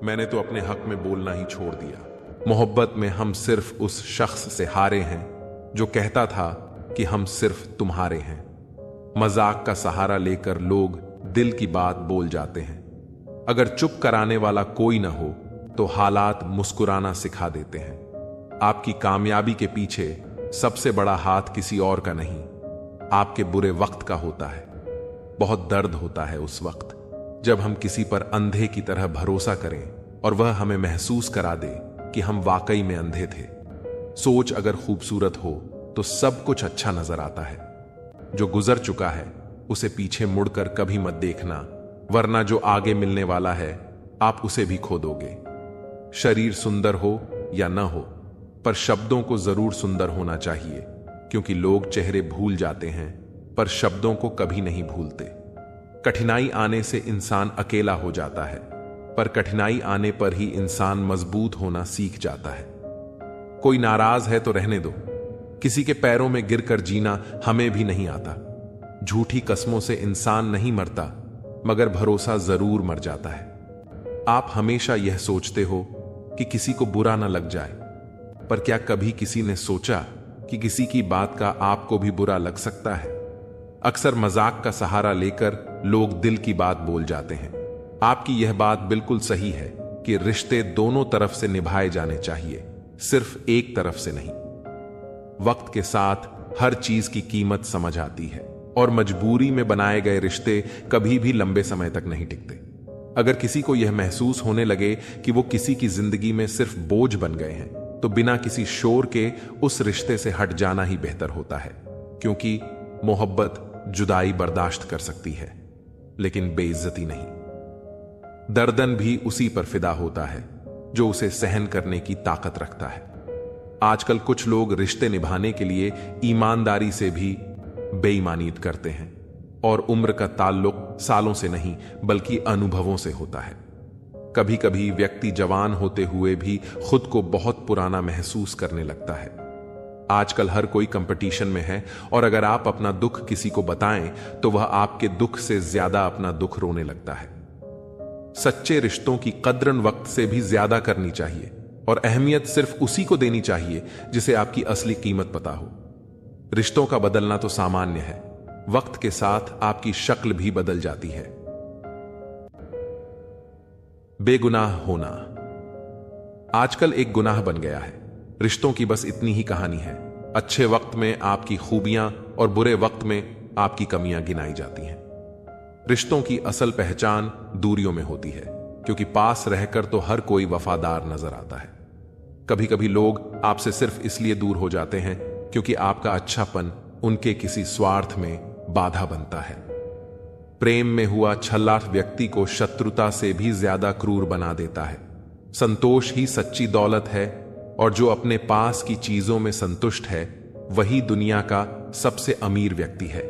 मैंने तो अपने हक में बोलना ही छोड़ दिया। मोहब्बत में हम सिर्फ उस शख्स से हारे हैं जो कहता था कि हम सिर्फ तुम्हारे हैं। मजाक का सहारा लेकर लोग दिल की बात बोल जाते हैं। अगर चुप कराने वाला कोई ना हो तो हालात मुस्कुराना सिखा देते हैं। आपकी कामयाबी के पीछे सबसे बड़ा हाथ किसी और का नहीं, आपके बुरे वक्त का होता है। बहुत दर्द होता है उस वक्त जब हम किसी पर अंधे की तरह भरोसा करें और वह हमें महसूस करा दे कि हम वाकई में अंधे थे। सोच अगर खूबसूरत हो तो सब कुछ अच्छा नजर आता है। जो गुजर चुका है उसे पीछे मुड़कर कभी मत देखना, वरना जो आगे मिलने वाला है आप उसे भी खो दोगे। शरीर सुंदर हो या न हो, पर शब्दों को जरूर सुंदर होना चाहिए, क्योंकि लोग चेहरे भूल जाते हैं पर शब्दों को कभी नहीं भूलते। कठिनाई आने से इंसान अकेला हो जाता है, पर कठिनाई आने पर ही इंसान मजबूत होना सीख जाता है। कोई नाराज है तो रहने दो। किसी के पैरों में गिरकर जीना हमें भी नहीं आता। झूठी कस्मों से इंसान नहीं मरता, मगर भरोसा जरूर मर जाता है। आप हमेशा यह सोचते हो कि किसी को बुरा ना लग जाए, पर क्या कभी किसी ने सोचा कि किसी की बात का आपको भी बुरा लग सकता है? अक्सर मजाक का सहारा लेकर लोग दिल की बात बोल जाते हैं। आपकी यह बात बिल्कुल सही है कि रिश्ते दोनों तरफ से निभाए जाने चाहिए, सिर्फ एक तरफ से नहीं। वक्त के साथ हर चीज की कीमत समझ आती है, और मजबूरी में बनाए गए रिश्ते कभी भी लंबे समय तक नहीं टिकते। अगर किसी को यह महसूस होने लगे कि वो किसी की जिंदगी में सिर्फ बोझ बन गए हैं, तो बिना किसी शोर के उस रिश्ते से हट जाना ही बेहतर होता है। क्योंकि मोहब्बत जुदाई बर्दाश्त कर सकती है, लेकिन बेइज्जती नहीं। दर्दन भी उसी पर फिदा होता है जो उसे सहन करने की ताकत रखता है। आजकल कुछ लोग रिश्ते निभाने के लिए ईमानदारी से भी बेईमानियत करते हैं, और उम्र का ताल्लुक सालों से नहीं बल्कि अनुभवों से होता है। कभी कभी व्यक्ति जवान होते हुए भी खुद को बहुत पुराना महसूस करने लगता है। आजकल हर कोई कंपटीशन में है, और अगर आप अपना दुख किसी को बताएं तो वह आपके दुख से ज्यादा अपना दुख रोने लगता है। सच्चे रिश्तों की कद्रन वक्त से भी ज्यादा करनी चाहिए, और अहमियत सिर्फ उसी को देनी चाहिए जिसे आपकी असली कीमत पता हो। रिश्तों का बदलना तो सामान्य है, वक्त के साथ आपकी शक्ल भी बदल जाती है। बेगुनाह होना आजकल एक गुनाह बन गया है। रिश्तों की बस इतनी ही कहानी है। अच्छे वक्त में आपकी खूबियां और बुरे वक्त में आपकी कमियां गिनाई जाती हैं। रिश्तों की असल पहचान दूरियों में होती है, क्योंकि पास रहकर तो हर कोई वफादार नजर आता है। कभी कभी लोग आपसे सिर्फ इसलिए दूर हो जाते हैं क्योंकि आपका अच्छापन उनके किसी स्वार्थ में बाधा बनता है। प्रेम में हुआ छल्ला व्यक्ति को शत्रुता से भी ज्यादा क्रूर बना देता है। संतोष ही सच्ची दौलत है, और जो अपने पास की चीजों में संतुष्ट है वही दुनिया का सबसे अमीर व्यक्ति है।